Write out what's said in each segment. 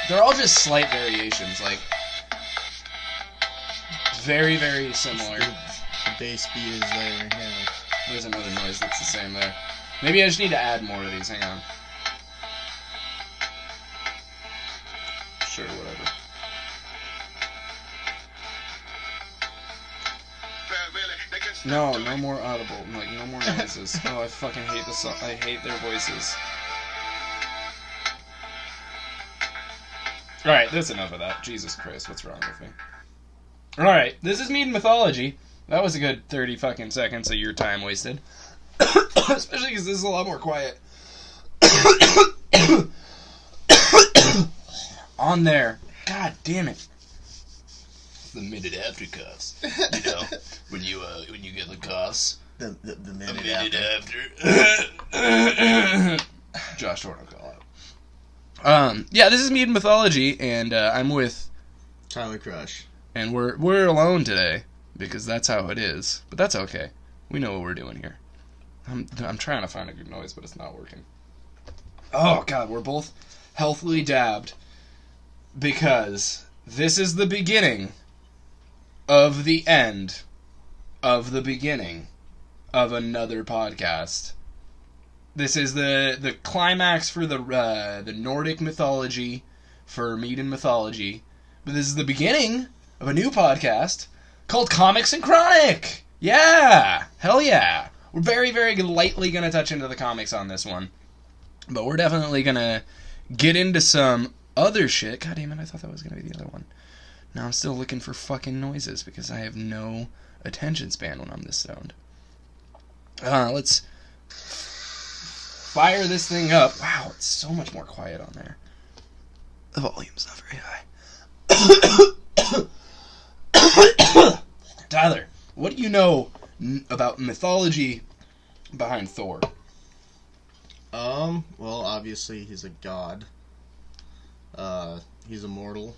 They're all just slight variations, like very, very similar. The bass beat is there, yeah. There's another noise that's the same there. Maybe I just need to add more of these. Hang on. Sure, whatever. No more audible. Like, no more noises. Oh, I fucking hate this song. I hate their voices. Alright, that's enough of that. Jesus Christ, what's wrong with me? Alright, this is Mead and Mythology. That was a good 30 fucking seconds of your time wasted. Especially because this is a lot more quiet. On there. God damn it. The minute after cuffs. You know, when you get the cuffs. The minute, after. Josh Thorne call out. Yeah, this is Mead and Mythology, and I'm with Tyler Crush. And we're alone today, because that's how it is. But that's okay. We know what we're doing here. I'm trying to find a good noise, but it's not working. Oh, God, we're both healthily dabbed, because this is the beginning of the end of the beginning of another podcast. This is the climax for the Nordic mythology for Mead and Mythology, but this is the beginning of a new podcast called Comics and Chronic. Yeah, hell yeah. We're very, very lightly going to touch into the comics on this one, but we're definitely going to get into some other shit. God damn it, I thought that was going to be the other one. Now I'm still looking for fucking noises because I have no attention span when I'm this stoned. Let's fire this thing up. Wow, it's so much more quiet on there. The volume's not very high. Tyler, what do you know about mythology behind Thor? Well, obviously he's a god. He's immortal.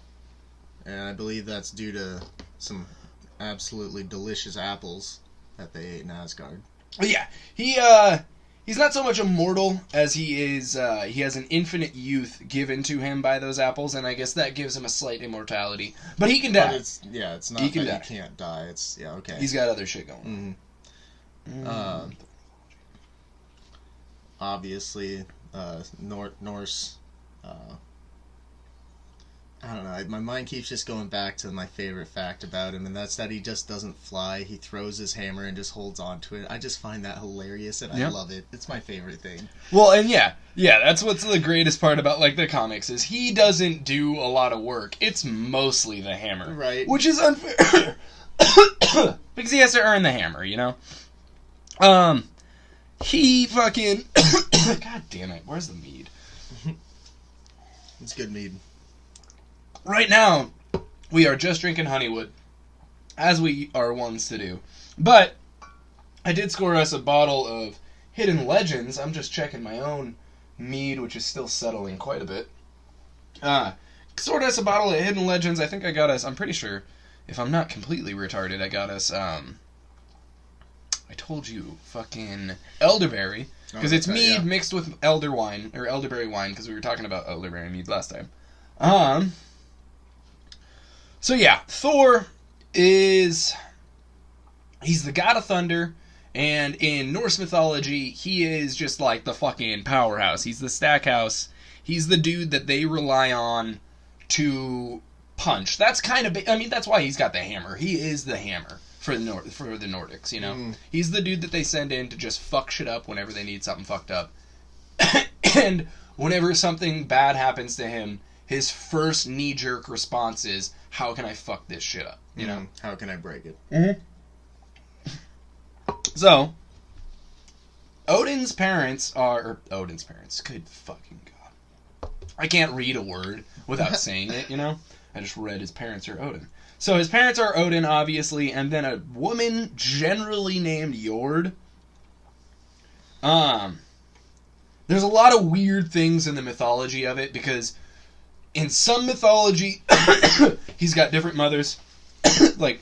And I believe that's due to some absolutely delicious apples that they ate in Asgard. Yeah, he's not so much immortal as he is, he has an infinite youth given to him by those apples, and I guess that gives him a slight immortality. But he can die. But it's not that he can't die. It's, yeah, okay. He's got other shit going on. Obviously, Norse, I don't know, my mind keeps just going back to my favorite fact about him, and that's that he just doesn't fly. He throws his hammer and just holds on to it. I just find that hilarious, and I love it. It's my favorite thing. Well, and yeah, that's what's the greatest part about, like, the comics, is he doesn't do a lot of work. It's mostly the hammer. Right. Which is unfair. Because he has to earn the hammer, you know? He fucking... God damn it, where's the mead? It's good mead. Right now, we are just drinking Honeywood, as we are ones to do. But I did score us a bottle of Hidden Legends. I'm just checking my own mead, which is still settling quite a bit. Scored us a bottle of Hidden Legends. I think I got us, I'm pretty sure, if I'm not completely retarded, I got us, I told you, fucking elderberry. Because it's mead mixed with elderberry wine, because we were talking about elderberry mead last time. So yeah, Thor he's the god of thunder, and in Norse mythology, he is just like the fucking powerhouse. He's the Stackhouse. He's the dude that they rely on to punch. That's kind of, that's why he's got the hammer. He is the hammer for the Nordics, you know? He's the dude that they send in to just fuck shit up whenever they need something fucked up. And whenever something bad happens to him, his first knee-jerk response is, how can I fuck this shit up? You know? How can I break it? Mm-hmm. So, Odin's parents, good fucking god. I can't read a word without saying it, you know? I just read his parents are Odin. So his parents are Odin, obviously, and then a woman generally named Jord. There's a lot of weird things in the mythology of it, because in some mythology, he's got different mothers, and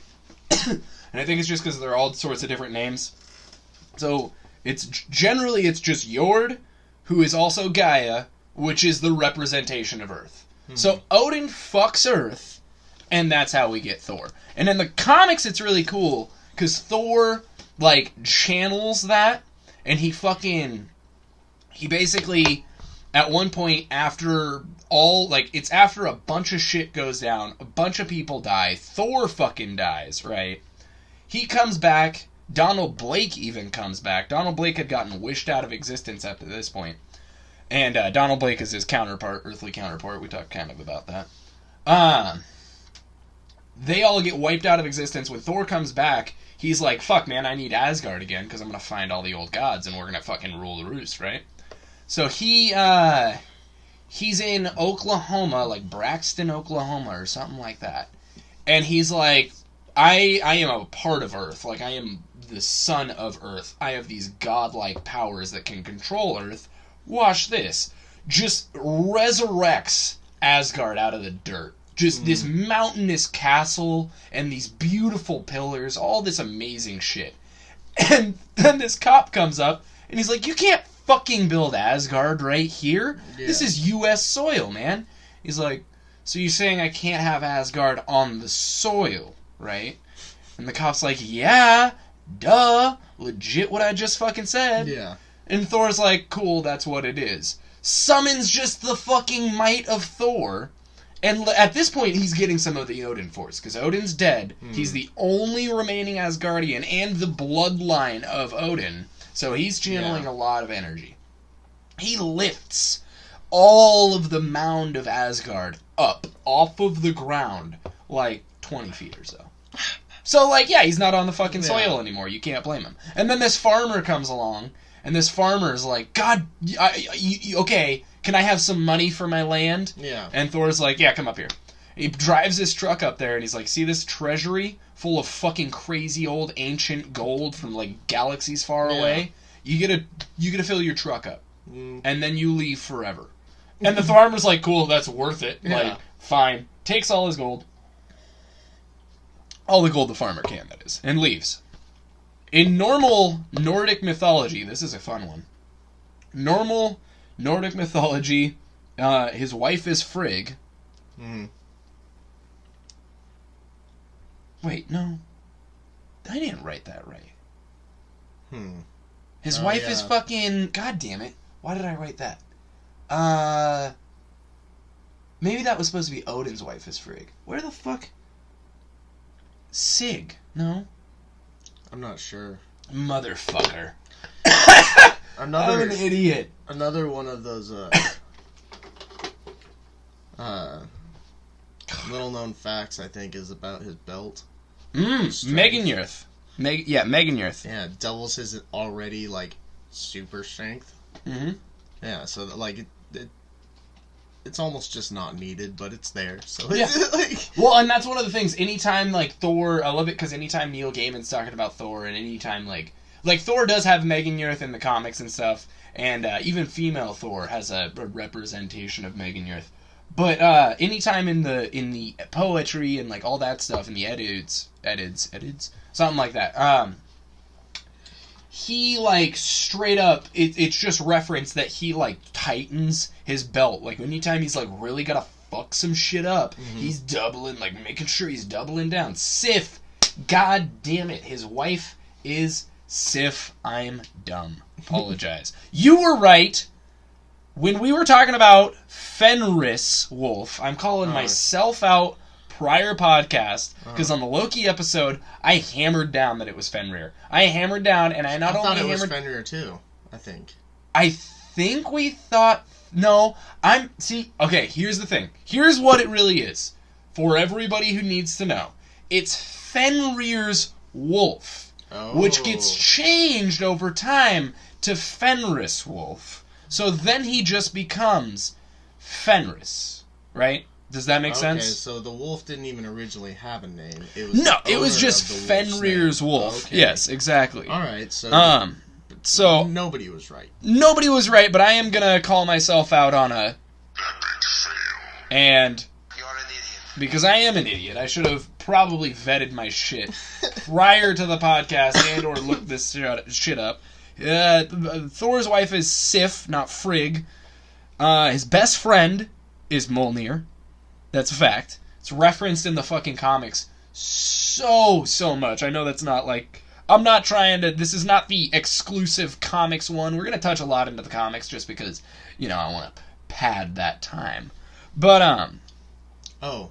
I think it's just because they're all sorts of different names. So, it's just Jord, who is also Gaia, which is the representation of Earth. So Odin fucks Earth, and that's how we get Thor. And in the comics, it's really cool, because Thor, like, channels that, and he basically, at one point, after it's after a bunch of shit goes down, a bunch of people die, Thor fucking dies, right? He comes back, Donald Blake even comes back. Donald Blake had gotten wished out of existence up to this point. And Donald Blake is his earthly counterpart. We talked kind of about that. They all get wiped out of existence. When Thor comes back, he's like, fuck, man, I need Asgard again, because I'm going to find all the old gods, and we're going to fucking rule the roost, right? So he's in Oklahoma, like Braxton, Oklahoma, or something like that. And he's like, I am a part of Earth. Like, I am the son of Earth. I have these godlike powers that can control Earth. Watch this. Just resurrects Asgard out of the dirt. Just this mountainous castle and these beautiful pillars, all this amazing shit. And then this cop comes up and he's like, you can't fucking build Asgard right here. Yeah. This is U.S. soil, man. He's like, so you're saying I can't have Asgard on the soil, right? And the cop's like, yeah, duh, legit what I just fucking said. Yeah. And Thor's like, cool, that's what it is. Summons just the fucking might of Thor. And at this point, he's getting some of the Odin force, because Odin's dead. He's the only remaining Asgardian and the bloodline of Odin. So he's channeling a lot of energy. He lifts all of the mound of Asgard up off of the ground, like 20 feet or so. So, like, yeah, he's not on the fucking soil anymore. You can't blame him. And then this farmer comes along, and this farmer's like, God, okay, can I have some money for my land? Yeah. And Thor's like, yeah, come up here. He drives his truck up there, and he's like, see this treasury full of fucking crazy old ancient gold from, like, galaxies far away? You get to fill your truck up, and then you leave forever. And the farmer's like, cool, that's worth it. Yeah. Like, fine. Takes all his gold. All the gold the farmer can, that is. And leaves. In normal Nordic mythology, this is a fun one. Normal Nordic mythology, his wife is Frigg. Wait, no. I didn't write that right. His wife is fucking... God damn it. Why did I write that? Maybe that was supposed to be Odin's wife is Frigg. Where the fuck... Sig. No? I'm not sure. Motherfucker. I'm an idiot. Another one of those little known facts, I think, is about his belt. Meganyrth. Meganyrth. Yeah, doubles his already, like, super strength. Yeah, so, like, it's almost just not needed, but it's there. So it's like... Well, and that's one of the things. Anytime, like, Thor... I love it because anytime Neil Gaiman's talking about Thor, and anytime, like, Thor does have Meganyrth in the comics and stuff, and even female Thor has a representation of Meganyrth. But anytime in the poetry and, like, all that stuff, in the edits, something like that, he, like, straight up, it's just reference that he, like, tightens his belt. Like, anytime he's, like, really gotta fuck some shit up, he's doubling, like, making sure he's doubling down. Sif, god damn it, his wife is Sif. I'm dumb. Apologize. You were right. When we were talking about Fenris Wolf, I'm calling myself out prior podcast, because on the Loki episode, I hammered down that it was Fenrir. I hammered down, and I thought it was Fenrir too, I think. I think we thought... No, okay, here's the thing. Here's what it really is. For everybody who needs to know. It's Fenrir's wolf, which gets changed over time to Fenris Wolf. So then he just becomes Fenris, right? Does that make sense? Okay, so the wolf didn't even originally have a name. It was just Fenrir's wolf. Okay. Yes, exactly. All right, so nobody was right. Nobody was right, but I am gonna call myself out on a... And... You're an idiot. Because I am an idiot. I should have probably vetted my shit prior to the podcast and or looked this shit up. Thor's wife is Sif, not Frigg. His best friend is Mjolnir. That's a fact. It's referenced in the fucking comics so much. I know that's not like... I'm not trying to... This is not the exclusive comics one. We're going to touch a lot into the comics just because, you know, I want to pad that time. But, Oh.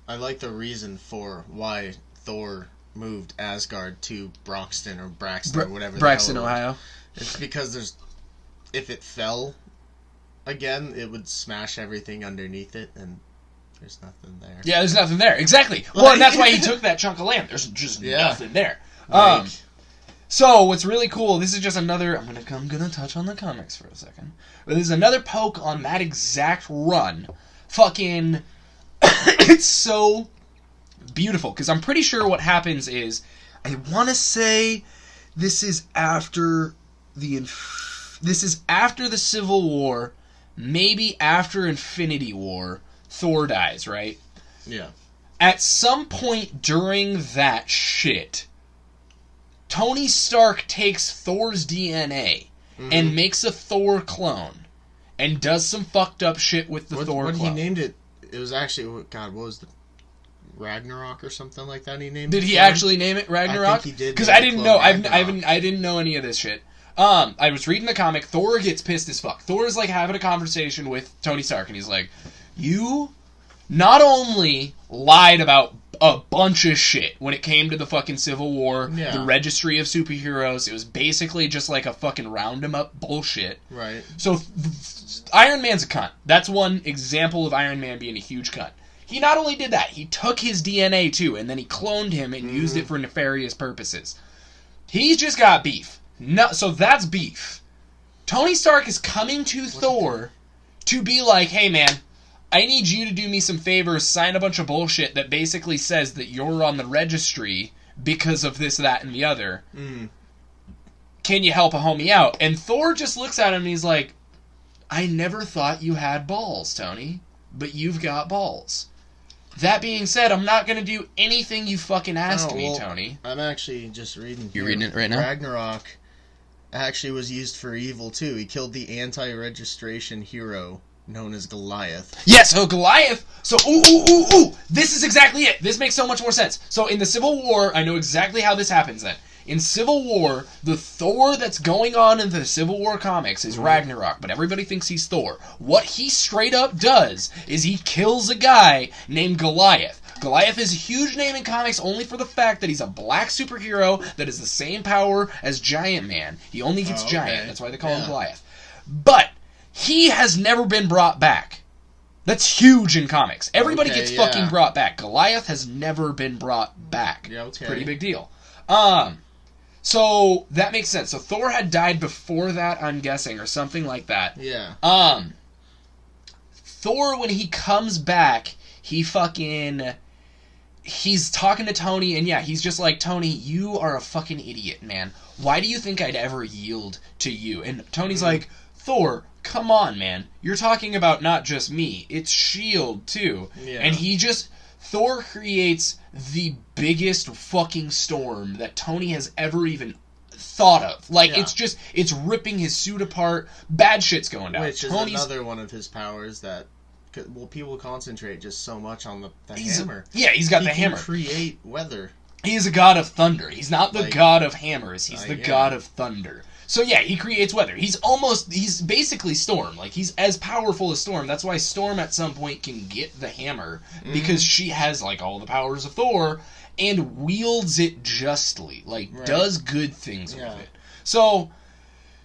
I like the reason for why Thor moved Asgard to Broxton or Braxton or whatever. Braxton, Ohio. It's because if it fell again, it would smash everything underneath it, and there's nothing there. Yeah, there's nothing there. Exactly. Well, and that's why he took that chunk of land. There's just nothing there. So what's really cool, this is just another... I'm gonna touch on the comics for a second. But this is another poke on that exact run. Fucking... It's so beautiful, because I'm pretty sure what happens is... I want to say this is after the... This is after the Civil War, maybe after Infinity War, Thor dies, right? Yeah. At some point during that shit, Tony Stark takes Thor's DNA and makes a Thor clone and does some fucked up shit with the Thor clone. When he named it, it was actually, God, what was the... Ragnarok or something like that he named it? Did he actually name it Ragnarok? I think he did. Because I didn't know. I didn't know any of this shit. I was reading the comic. Thor gets pissed as fuck. Thor is like having a conversation with Tony Stark, and he's like, "You not only lied about a bunch of shit when it came to the fucking Civil War, the registry of superheroes. It was basically just like a fucking round 'em up bullshit. Right. So Iron Man's a cunt. That's one example of Iron Man being a huge cunt. He not only did that, he took his DNA too, and then he cloned him and used it for nefarious purposes. He's just got beef. No, so that's beef. Tony Stark is coming to Thor to be like, hey man, I need you to do me some favors, sign a bunch of bullshit that basically says that you're on the registry because of this, that, and the other. Can you help a homie out? And Thor just looks at him and he's like, I never thought you had balls, Tony, but you've got balls. That being said, I'm not going to do anything you fucking asked me, Tony. I'm actually just reading here. You're reading it right now? Ragnarok actually was used for evil, too. He killed the anti-registration hero known as Goliath. Yeah, so Goliath... So, this is exactly it. This makes so much more sense. So, in the Civil War, I know exactly how this happens then. In Civil War, the Thor that's going on in the Civil War comics is Ragnarok, but everybody thinks he's Thor. What he straight up does is he kills a guy named Goliath. Goliath is a huge name in comics only for the fact that he's a black superhero that has the same power as Giant Man. He only gets giant. That's why they call him Goliath. But he has never been brought back. That's huge in comics. Everybody gets fucking brought back. Goliath has never been brought back. It's a pretty big deal. So, that makes sense. So, Thor had died before that, I'm guessing, or something like that. Yeah. Thor, when he comes back, he's talking to Tony, and he's just like, Tony, you are a fucking idiot, man. Why do you think I'd ever yield to you? And Tony's like, Thor, come on, man. You're talking about not just me. It's S.H.I.E.L.D., too. Yeah. And Thor creates the biggest fucking storm that Tony has ever even thought of. Like, it's ripping his suit apart. Bad shit's going down. Which is another one of his powers that, people concentrate just so much on the hammer. He's got the hammer. He can create weather. He is a god of thunder. He's not the god of hammers. He's the god of thunder. So he creates weather. He's basically Storm. Like, he's as powerful as Storm. That's why Storm at some point can get the hammer, because she has, like, all the powers of Thor, and wields it justly. Like, does good things with it. So,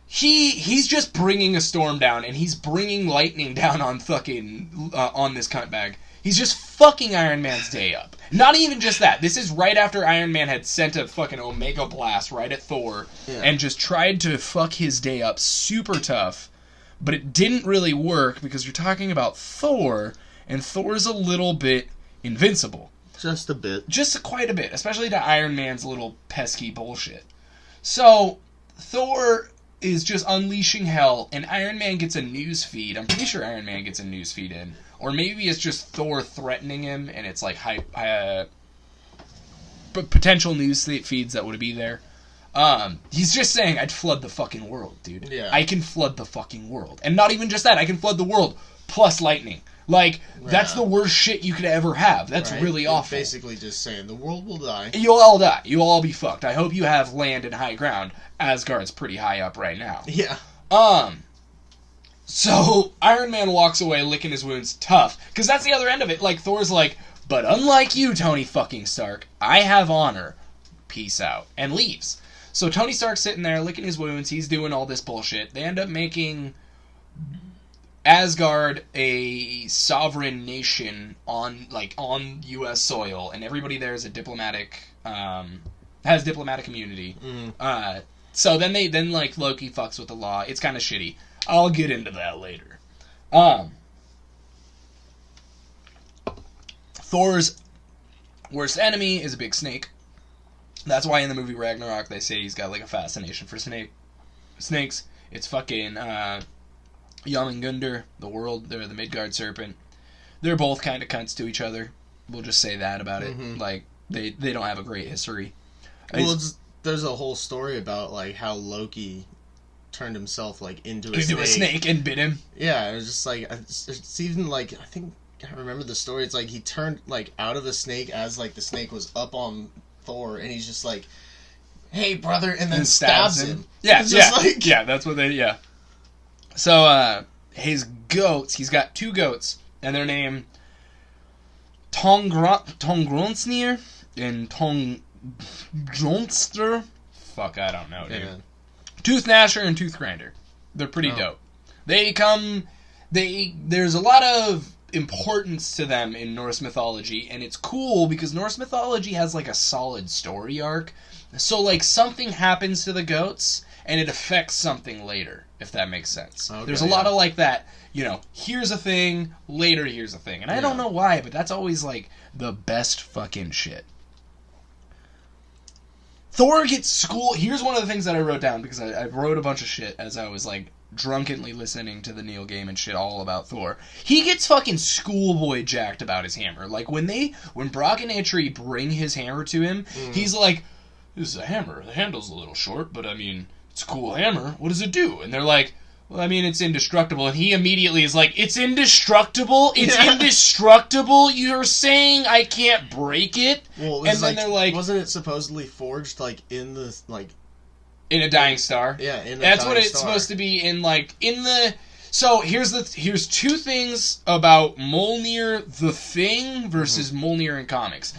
he's just bringing a storm down, and he's bringing lightning down on fucking, on this cuntbag. He's just fucking Iron Man's day up. Not even just that. This is right after Iron Man had sent a fucking Omega Blast right at Thor and just tried to fuck his day up super tough. But it didn't really work because you're talking about Thor, and Thor's a little bit invincible. Just a bit. Just quite a bit, especially to Iron Man's little pesky bullshit. So, Thor is just unleashing hell, and Iron Man gets a news feed. I'm pretty sure Iron Man gets a news feed in. Or maybe it's just Thor threatening him, and it's like potential news feeds that would be there. He's just saying, I'd flood the fucking world, dude. Yeah. I can flood the fucking world. And not even just that, I can flood the world plus lightning. Like, that's the worst shit you could ever have. That's really awful. Basically just saying, the world will die. You'll all die. You'll all be fucked. I hope you have land and high ground. Asgard's pretty high up right now. Yeah. So, Iron Man walks away licking his wounds tough. Because that's the other end of it. Like, Thor's like, but unlike you, Tony fucking Stark, I have honor. Peace out. And leaves. So Tony Stark's sitting there licking his wounds. He's doing all this bullshit. They end up making Asgard a sovereign nation on U.S. soil. And everybody there is a diplomatic, has diplomatic immunity. So then Loki fucks with the law. It's kind of shitty. I'll get into that later. Thor's worst enemy is a big snake. That's why in the movie Ragnarok they say he's got like a fascination for snakes. It's fucking Jormungandr, they're the Midgard serpent. They're both kind of cunts to each other. We'll just say that about it. Like they don't have a great history. Well, there's a whole story about like how Loki turned himself like into a snake and bit him. Yeah, it was just like it's even like I think I remember the story. It's like he turned like out of a snake as like the snake was up on Thor, and he's just like, "Hey, brother," and then stabs him. Yeah, that's what they. Yeah. So his goats. He's got 2 goats, and they're named Tongronsnir and Tongjonster. Fuck, I don't know, dude. Yeah. Tooth Gnasher and Tooth Grinder. They're pretty dope. There's a lot of importance to them in Norse mythology, and it's cool because Norse mythology has like a solid story arc. So like something happens to the goats and it affects something later, if that makes sense. Okay, there's a lot of like that, here's a thing, later here's a thing. And I don't know why, but that's always like the best fucking shit. Thor gets school. Here's one of the things that I wrote down because I wrote a bunch of shit as I was like drunkenly listening to the Neil Gaiman shit all about Thor. He gets fucking schoolboy jacked about his hammer. Like when Brock and Eitri bring his hammer to him, he's like, "This is a hammer. The handle's a little short, but I mean, it's a cool hammer. What does it do?" And they're like, "Well, I mean, it's indestructible." And he immediately is like, "It's indestructible? It's indestructible? You're saying I can't break it?" Well, and then they're like, wasn't it supposedly forged like in the like in a dying star? Yeah, in a That's dying what it's star. supposed to be in the. So here's 2 things about Mjolnir the Thing versus Mjolnir in comics.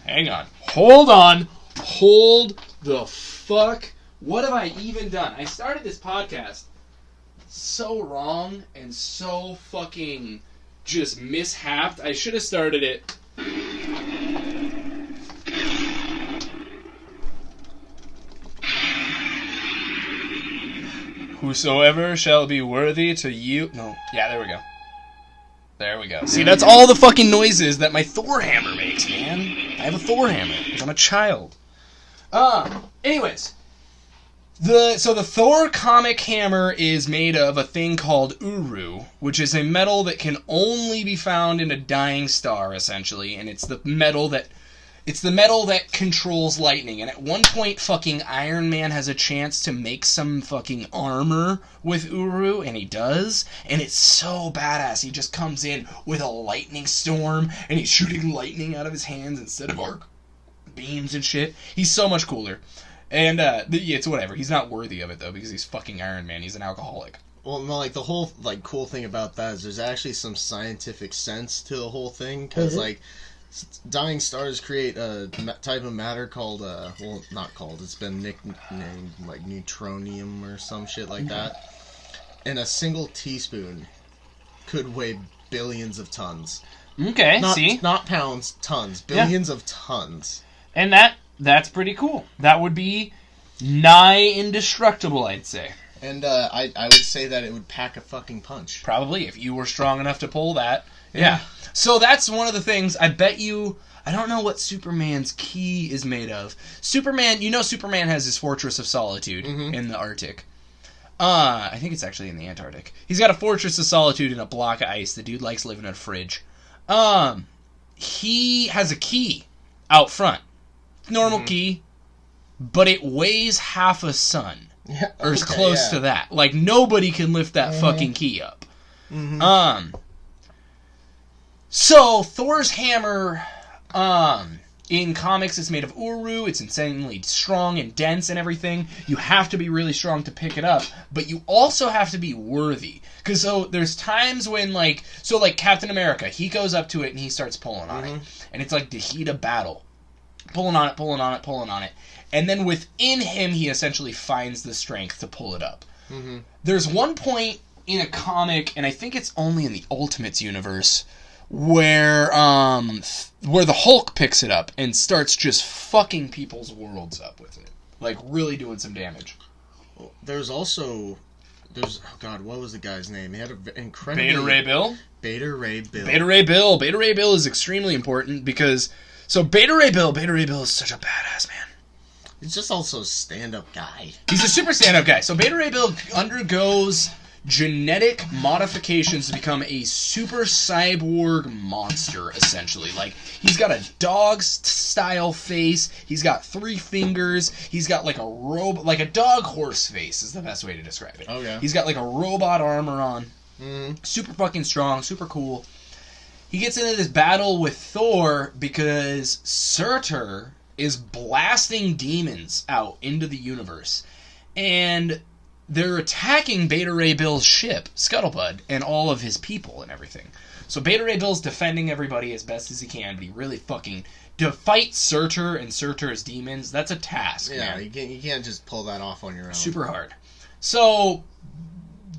Hang on. Hold the fuck. What have I even done? I started this podcast so wrong and so fucking just mishapped. I should have started it. Whosoever shall be worthy to you... No. Yeah, there we go. There we go. See, that's all the fucking noises that my Thor hammer makes, man. I have a Thor hammer because I'm a child. Anyways. The Thor comic hammer is made of a thing called Uru, which is a metal that can only be found in a dying star, essentially, and it's the metal that controls lightning. And at one point, fucking Iron Man has a chance to make some fucking armor with Uru, and he does, and it's so badass. He just comes in with a lightning storm, and he's shooting lightning out of his hands instead of arc beams and shit. He's so much cooler. And, it's whatever. He's not worthy of it, though, because he's fucking Iron Man. He's an alcoholic. Well, no, like, the whole, like, cool thing about that is there's actually some scientific sense to the whole thing, because, like, dying stars create a type of matter called, not called, it's been nicknamed, like, neutronium or some shit like that. And a single teaspoon could weigh billions of tons. Okay, Not pounds, tons. Billions of tons. And that's pretty cool. That would be nigh indestructible, I'd say. And I would say that it would pack a fucking punch. Probably, if you were strong enough to pull that. Yeah. So that's one of the things, I bet you... I don't know what Superman's key is made of. Superman has his Fortress of Solitude in the Arctic. I think it's actually in the Antarctic. He's got a Fortress of Solitude in a block of ice. The dude likes living in a fridge. He has a key out front. Normal key, but it weighs half a sun. Yeah, or as close to that. Like, nobody can lift that fucking key up. So, Thor's hammer, in comics, it's made of uru. It's insanely strong and dense and everything. You have to be really strong to pick it up, but you also have to be worthy. Because so there's times when, like Captain America, he goes up to it and he starts pulling on it. And it's like the heat of battle. Pulling on it. And then within him, he essentially finds the strength to pull it up. Mm-hmm. There's one point in a comic, and I think it's only in the Ultimates universe, where the Hulk picks it up and starts just fucking people's worlds up with it. Like, really doing some damage. Well, oh God, what was the guy's name? He had an incredible... Beta Ray Bill? Beta Ray Bill. Beta Ray Bill is extremely important because... So, Beta Ray Bill is such a badass, man. He's just also a stand-up guy. He's a super stand-up guy. So, Beta Ray Bill undergoes genetic modifications to become a super cyborg monster, essentially. Like, he's got a dog-style face, he's got 3 fingers, he's got like a dog horse face is the best way to describe it. Okay. He's got like a robot armor on, super fucking strong, super cool. He gets into this battle with Thor because Surtur is blasting demons out into the universe, and they're attacking Beta Ray Bill's ship, Scuttlebud, and all of his people and everything. So Beta Ray Bill's defending everybody as best as he can, but he really fucking... To fight Surtur and Surtur's demons, that's a task, yeah, man. You can't just pull that off on your own. Super hard. So,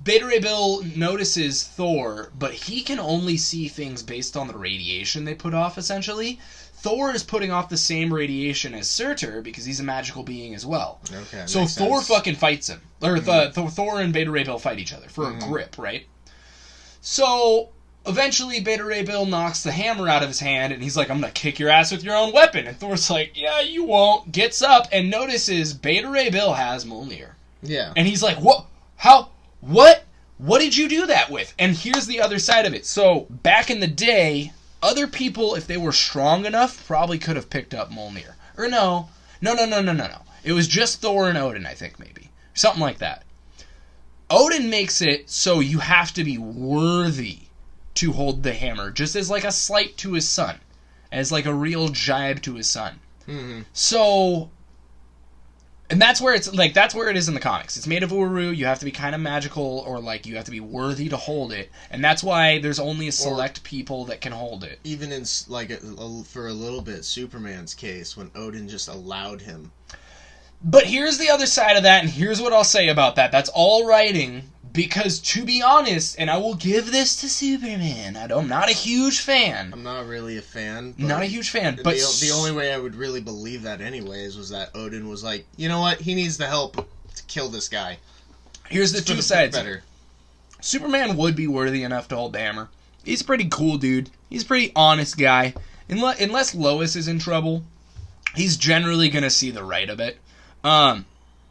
Beta Ray Bill notices Thor, but he can only see things based on the radiation they put off, essentially. Thor is putting off the same radiation as Surtur because he's a magical being as well. Okay, so Thor fucking fights him. Or Thor and Beta Ray Bill fight each other for a grip, right? So eventually Beta Ray Bill knocks the hammer out of his hand and he's like, I'm going to kick your ass with your own weapon. And Thor's like, yeah, you won't. Gets up and notices Beta Ray Bill has Mjolnir. Yeah. And he's like, what? How? What? What did you do that with? And here's the other side of it. So back in the day... Other people, if they were strong enough, probably could have picked up Mjolnir. Or no. It was just Thor and Odin, I think, maybe. Something like that. Odin makes it so you have to be worthy to hold the hammer, just as like a slight to his son. As like a real jibe to his son. Mm-hmm. So... And that's where it is in the comics. It's made of uru, you have to be kind of magical, or like you have to be worthy to hold it, and that's why there's only a select people that can hold it. Even in, like, for a little bit, Superman's case, when Odin just allowed him. But here's the other side of that, and here's what I'll say about that. That's all writing, because to be honest, and I will give this to Superman, I'm not a huge fan. I'm not really a fan. Not a huge fan, but... The only way I would really believe that anyways was that Odin was like, you know what, he needs the help to kill this guy. Here's the two sides. Better. Superman would be worthy enough to hold the hammer. He's a pretty cool dude. He's a pretty honest guy. Unless Lois is in trouble, he's generally going to see the right of it. I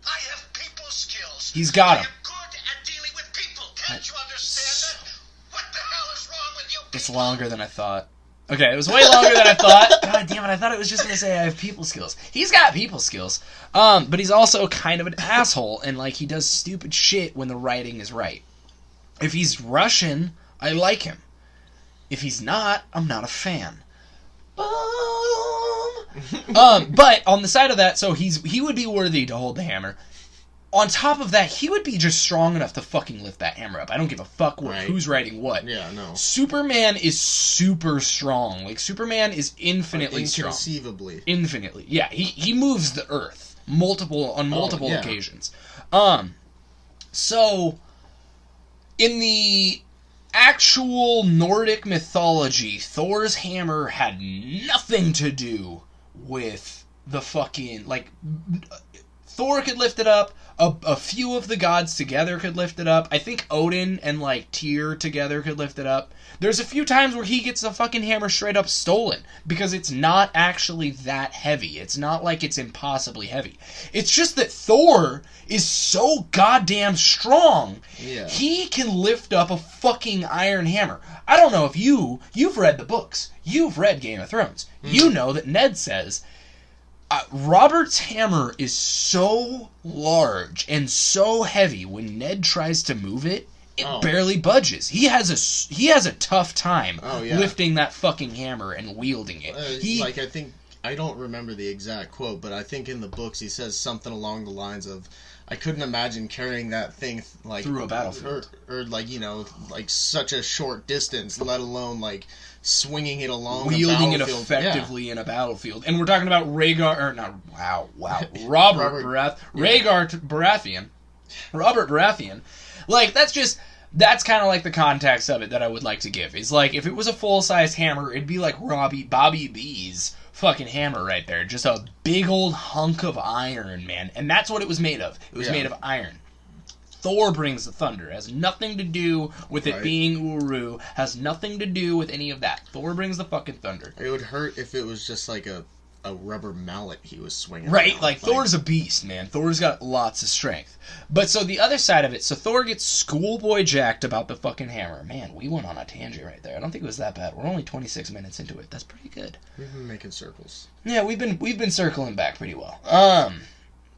have people skills. He's got them. I am good at dealing with people. Can't you understand that? What the hell is wrong with you people? It's longer than I thought. Okay, it was way longer than I thought. God damn it, I thought it was just going to say I have people skills. He's got people skills. But he's also kind of an asshole, and like he does stupid shit when the writing is right. If he's Russian, I like him. If he's not, I'm not a fan. But on the side of that, so he would be worthy to hold the hammer. On top of that, he would be just strong enough to fucking lift that hammer up. I don't give a fuck who's writing what. Yeah, no. Superman is super strong. Like, Superman is infinitely strong. Inconceivably. Infinitely. Yeah, he moves the earth on multiple occasions. So, in the actual Nordic mythology, Thor's hammer had nothing to do with the fucking, like, Thor could lift it up, a few of the gods together could lift it up, I think Odin and, like, Tyr together could lift it up. There's a few times where he gets the fucking hammer straight up stolen, because it's not actually that heavy. It's not like it's impossibly heavy. It's just that Thor is so goddamn strong, he can lift up a fucking iron hammer. I don't know if you've read the books, you've read Game of Thrones, you know that Ned says, Robert's hammer is so large and so heavy when Ned tries to move it, it Oh. barely budges. He has a tough time Oh, yeah. lifting that fucking hammer and wielding it. I don't remember the exact quote, but I think in the books he says something along the lines of, I couldn't imagine carrying that thing like through a battlefield, or like like such a short distance, let alone like swinging it along, wielding a it battlefield. effectively in a battlefield. And we're talking about Rhaegar, or not? Wow, Robert Baratheon. Robert Baratheon. Like that's kind of like the context of it that I would like to give. Is like if it was a full-size hammer, it'd be like Bobby B's fucking hammer right there. Just a big old hunk of iron, man. And that's what it was made of. It was made of iron. Thor brings the thunder. It has nothing to do with it being Uru. Has nothing to do with any of that. Thor brings the fucking thunder. It would hurt if it was just like a rubber mallet he was swinging. Right, like Thor's a beast, man. Thor's got lots of strength. But so the other side of it, so Thor gets schoolboy jacked about the fucking hammer. Man, we went on a tangent right there. I don't think it was that bad. We're only 26 minutes into it. That's pretty good. We've been making circles. Yeah, we've been circling back pretty well.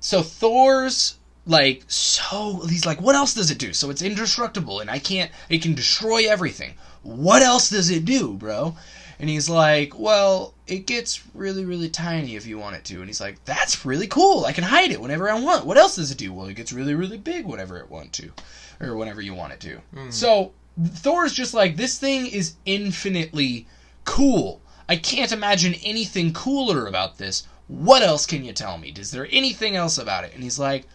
So Thor's like, so he's like, what else does it do? So it's indestructible and it can destroy everything. What else does it do, bro? And he's like, well, it gets really, really tiny if you want it to. And he's like, that's really cool. I can hide it whenever I want. What else does it do? Well, it gets really, really big whenever it want to. Or whenever you want it to. So Thor's just like, this thing is infinitely cool. I can't imagine anything cooler about this. What else can you tell me? Is there anything else about it? And he's like,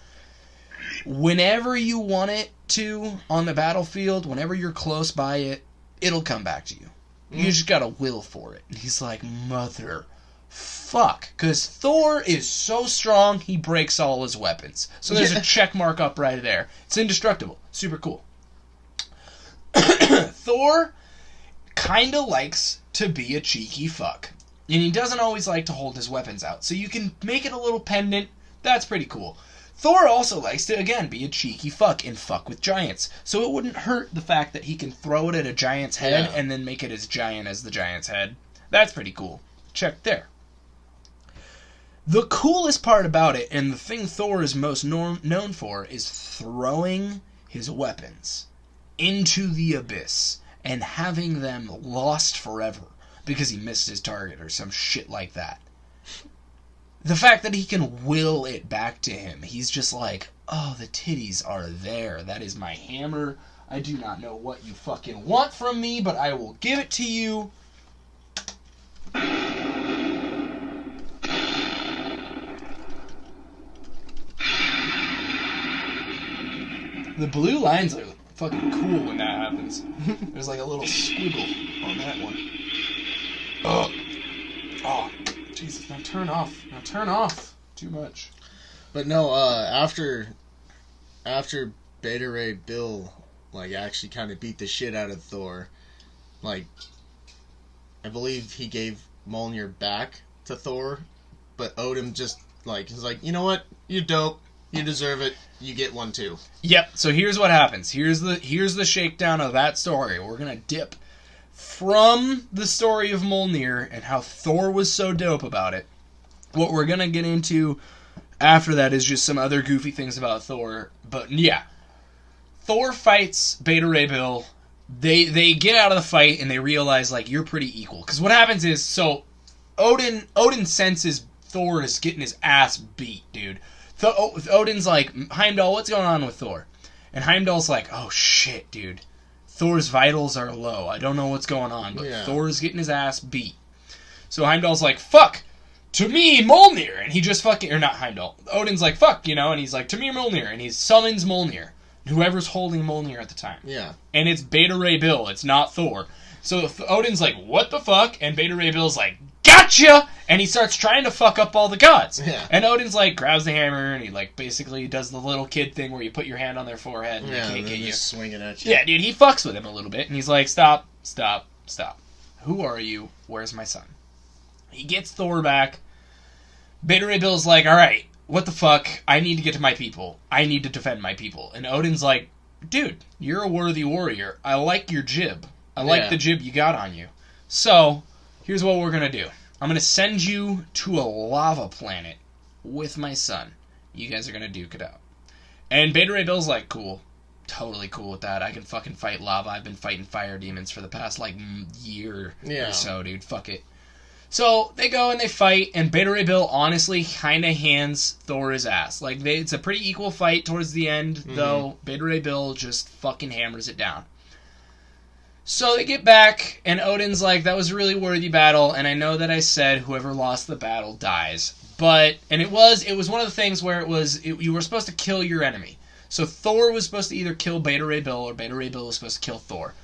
whenever you want it to on the battlefield, whenever you're close by it, it'll come back to you. You just gotta will for it. And he's like, mother fuck. Because Thor is so strong, he breaks all his weapons. So there's a check mark up right there. It's indestructible. Super cool. Thor kind of likes to be a cheeky fuck. And he doesn't always like to hold his weapons out. So you can make it a little pendant. That's pretty cool. Thor also likes to, again, be a cheeky fuck and fuck with giants. So it wouldn't hurt the fact that he can throw it at a giant's head and then make it as giant as the giant's head. That's pretty cool. Check there. The coolest part about it, and the thing Thor is most known for, is throwing his weapons into the abyss and having them lost forever because he missed his target or some shit like that. The fact that he can will it back to him. He's just like, oh, the titties are there. That is my hammer. I do not know what you fucking want from me, but I will give it to you. The blue lines are fucking cool when that happens. There's like a little squiggle on that one. Oh, Jesus, now turn off. Now turn off. Too much. But no, after Beta Ray Bill, like, actually kind of beat the shit out of Thor, like, I believe he gave Mjolnir back to Thor, but Odin just, like, he's like, you know what? You're dope. You deserve it. You get one too. Yep, so here's what happens. Here's the shakedown of that story. We're gonna dip from the story of Mjolnir and how Thor was so dope about it. What we're gonna get into after that is just some other goofy things about Thor. But yeah, Thor fights Beta Ray Bill. They get out of the fight and they realize, like, you're pretty equal. Because what happens is, so Odin senses Thor is getting his ass beat, dude. Odin's like, Heimdall, what's going on with Thor? And Heimdall's like, oh shit, dude. Thor's vitals are low. I don't know what's going on, but Thor's getting his ass beat. So Heimdall's like, fuck, to me, Mjolnir. And he just fucking, or not Heimdall. Odin's like, fuck, you know, and he's like, to me, Mjolnir. And he summons Mjolnir. Whoever's holding Mjolnir at the time. Yeah. And it's Beta Ray Bill. It's not Thor. So Odin's like, what the fuck? And Beta Ray Bill's like, gotcha! And he starts trying to fuck up all the gods. Yeah. And Odin's like, grabs the hammer, and he, like, basically does the little kid thing where you put your hand on their forehead and they can't get you. Just swinging at you. Yeah, dude, he fucks with him a little bit, and he's like, stop. Who are you? Where's my son? He gets Thor back. Beta Ray Bill's like, alright, what the fuck? I need to get to my people. I need to defend my people. And Odin's like, dude, you're a worthy warrior. I like your jib. I like the jib you got on you. So, here's what we're gonna do. I'm gonna send you to a lava planet with my son. You guys are gonna duke it out. And Beta Ray Bill's like, cool. totally cool with that. I can fucking fight lava. I've been fighting fire demons for the past, like, year or so, dude. Fuck it. So, they go and they fight, and Beta Ray Bill honestly kind of hands Thor his ass. Like, it's a pretty equal fight towards the end, though. Beta Ray Bill just fucking hammers it down. So they get back, and Odin's like, that was a really worthy battle, and I know that I said whoever lost the battle dies. But, and it was one of the things where you were supposed to kill your enemy. So Thor was supposed to either kill Beta Ray Bill, or Beta Ray Bill was supposed to kill Thor.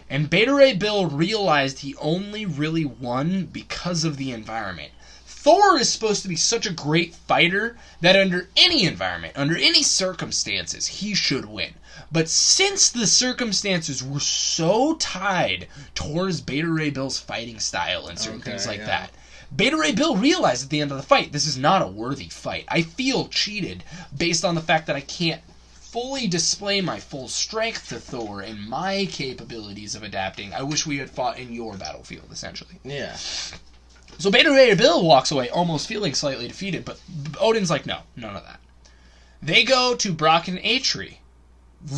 And Beta Ray Bill realized he only really won because of the environment. Thor is supposed to be such a great fighter that under any environment, under any circumstances, he should win. But since the circumstances were so tied towards Beta Ray Bill's fighting style and certain things like that, Beta Ray Bill realized at the end of the fight, this is not a worthy fight. I feel cheated based on the fact that I can't fully display my full strength to Thor and my capabilities of adapting. I wish we had fought in your battlefield, essentially. Yeah. So Beta Ray Bill walks away almost feeling slightly defeated, but Odin's like, no, none of that. They go to Brocken Atri.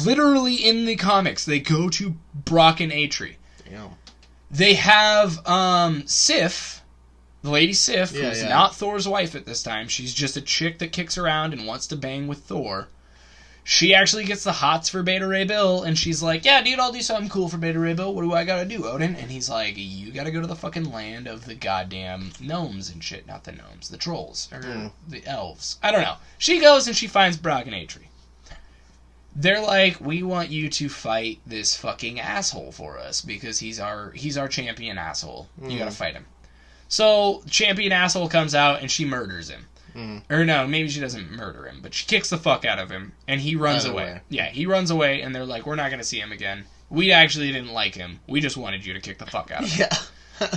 Literally in the comics, they go to Brocken Atri. Damn. They have Sif, the lady Sif, who's not Thor's wife at this time. She's just a chick that kicks around and wants to bang with Thor. She actually gets the hots for Beta Ray Bill, and she's like, yeah, dude, I'll do something cool for Beta Ray Bill. What do I gotta do, Odin? And he's like, you gotta go to the fucking land of the goddamn gnomes and shit. Not the gnomes, the trolls. Or the elves. I don't know. She goes and she finds Brocken Atri. They're like, we want you to fight this fucking asshole for us, because he's our champion asshole. You gotta fight him. So, champion asshole comes out, and she murders him. Or no, maybe she doesn't murder him, but she kicks the fuck out of him, and he runs away. Yeah, he runs away, and they're like, we're not going to see him again. We actually didn't like him. We just wanted you to kick the fuck out of him. Yeah.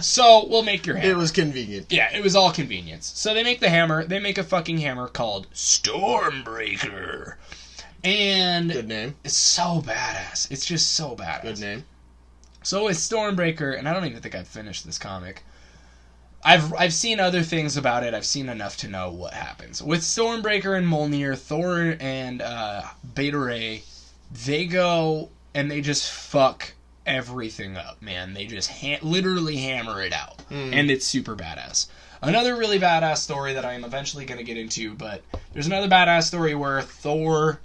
So, we'll make your hammer. It was convenient. Yeah, it was all convenience. So they make the hammer. They make a fucking hammer called Stormbreaker. And good name. It's so badass. It's just so badass. Good name. So with Stormbreaker, and I don't even think I've finished this comic. I've seen other things about it. I've seen enough to know what happens. With Stormbreaker and Mjolnir, Thor and Beta Ray, they go and they just fuck everything up, man. They just literally hammer it out. And it's super badass. Another really badass story that I am eventually going to get into, but there's another badass story where Thor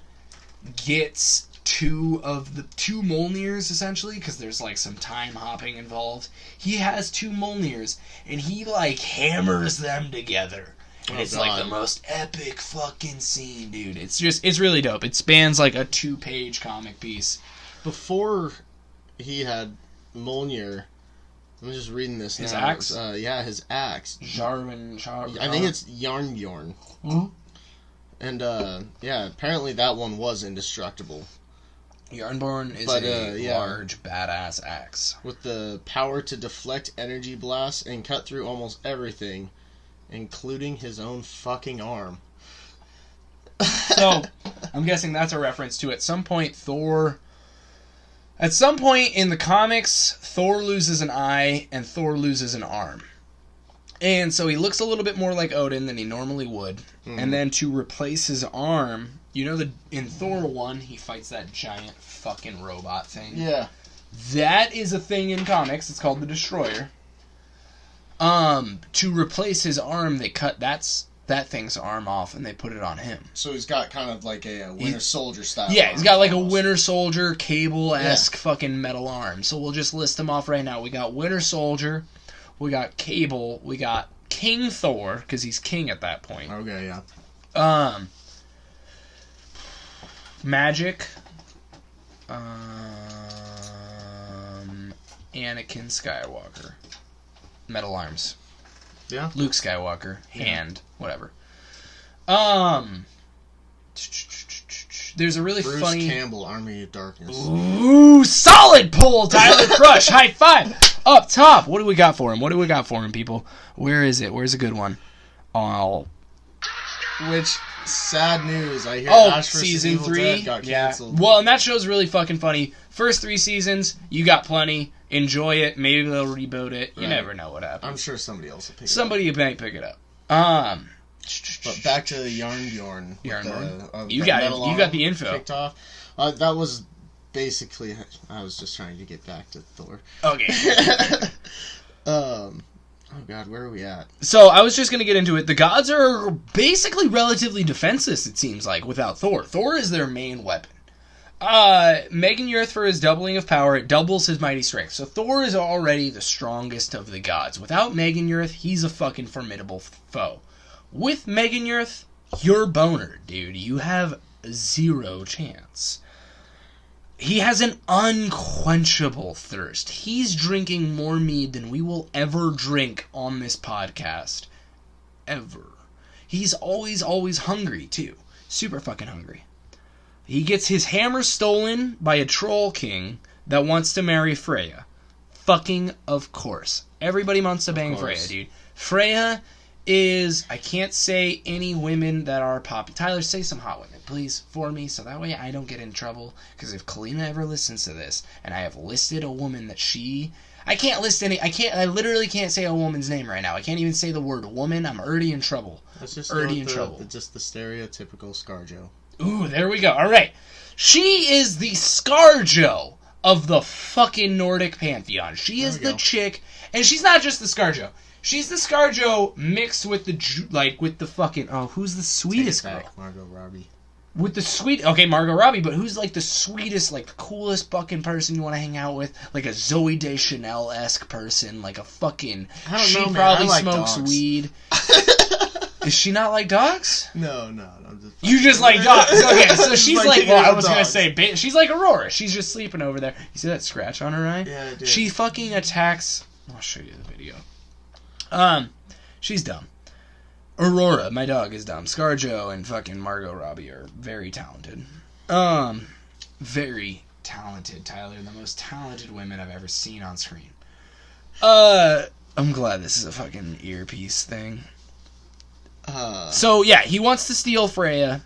gets two Mjolnirs, essentially, because there's like some time hopping involved. He has two Mjolnirs, and he like hammers them together. And it's like the most epic fucking scene, dude. It's really dope. It spans like a 2-page comic piece. Before he had Mjolnir, I'm just reading this his now. Axe? His axe. Jarvan. I think it's Yarnbjorn. And apparently that one was indestructible. Yarnborn is a large, badass axe. With the power to deflect energy blasts and cut through almost everything, including his own fucking arm. So, I'm guessing that's a reference to at some point in the comics, Thor loses an eye and Thor loses an arm. And so he looks a little bit more like Odin than he normally would. And then to replace his arm, you know that in Thor 1, he fights that giant fucking robot thing? Yeah. That is a thing in comics. It's called the Destroyer. To replace his arm, they cut that thing's arm off and they put it on him. So he's got kind of like a Winter Soldier style. Yeah, he's got like a Winter Soldier Cable-esque fucking metal arm. So we'll just list them off right now. We got Winter Soldier, we got Cable, we got King Thor, because he's king at that point. Okay, yeah. Magic, Anakin Skywalker, metal arms. Yeah. Luke Skywalker, hand, whatever. There's a really Bruce funny Campbell, Army of Darkness. Ooh, solid pull, Tyler Crush. High five. Up top. What do we got for him? People? Where is it? Where's a good one? Oh. Which, sad news. I hear Ash vs. season Evil 3 Dead got canceled. Well, and that show's really fucking funny. First 3 seasons, you got plenty. Enjoy it. Maybe they'll reboot it. You never know what happens. I'm sure somebody else will pick it up. Somebody might pick it up. But back to Yarnbjorn. You got the info. Kicked off. That was basically, I was just trying to get back to Thor. Okay. Oh god, where are we at? So I was just going to get into it. The gods are basically relatively defenseless, it seems like, without Thor. Thor is their main weapon. Megan Yurth, for his doubling of power, it doubles his mighty strength. So Thor is already the strongest of the gods. Without Megan Yurth, he's a fucking formidable foe. With Megan Yurth, you're boner, dude. You have zero chance. He has an unquenchable thirst. He's drinking more mead than we will ever drink on this podcast. Ever. He's always hungry, too. Super fucking hungry. He gets his hammer stolen by a troll king that wants to marry Freya. Fucking of course. Everybody wants to bang Freya, dude. Freya is... I can't say any women that are popular. Tyler, say some hot women, please, for me, so that way I don't get in trouble. Because if Kalina ever listens to this, and I have listed a woman that she... I literally can't say a woman's name right now. I can't even say the word woman. I'm already in trouble. Let's just already in trouble. Just the stereotypical ScarJo. Ooh, there we go. Alright. She is the ScarJo of the fucking Nordic pantheon. She is the chick, and she's not just the ScarJo. She's the ScarJo mixed with the fucking... Oh, who's the sweetest girl? Margot Robbie. With the sweet... Okay, Margot Robbie, but who's, like, the sweetest, like, the coolest fucking person you want to hang out with? Like a Zooey Deschanel-esque person, like a fucking... I don't know, she man. probably I like smokes dogs. weed. Is she not like dogs? No. You just like dogs. Okay, so she's like... Well, I was going to dogs. say... She's like Aurora. She's just sleeping over there. You see that scratch on her eye? Yeah, I did. She fucking attacks... I'll show you the video. She's dumb. Aurora, my dog, is dumb. ScarJo and fucking Margot Robbie are very talented. Very talented, Tyler. The most talented women I've ever seen on screen. I'm glad this is a fucking earpiece thing. So, yeah, he wants to steal Freya.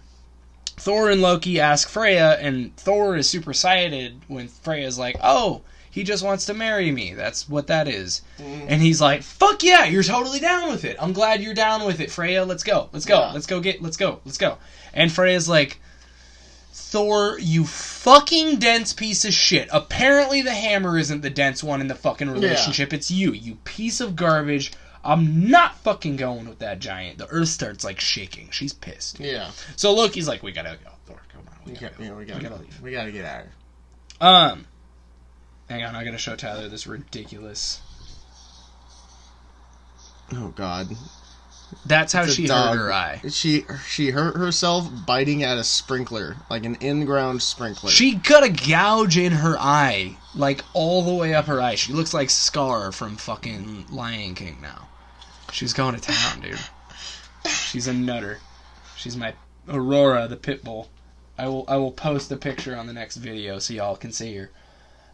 Thor and Loki ask Freya, and Thor is super excited when Freya's like, oh, he just wants to marry me. That's what that is. And he's like, fuck yeah, you're totally down with it. I'm glad you're down with it, Freya. Let's go. Yeah. Let's go. And Freya's like, Thor, you fucking dense piece of shit. Apparently the hammer isn't the dense one in the fucking relationship. Yeah. It's you piece of garbage. I'm not fucking going with that giant. The earth starts, like, shaking. She's pissed. Yeah. So Loki's like, we gotta go. Thor, come on. We gotta leave. We gotta get out of here. Hang on, I gotta show Tyler this ridiculous... Oh, God. That's how she hurt her eye. She hurt herself biting at a sprinkler, like an in-ground sprinkler. She got a gouge in her eye, like all the way up her eye. She looks like Scar from fucking Lion King now. She's going to town, dude. She's a nutter. She's my Aurora, the pit bull. I will post a picture on the next video so y'all can see her.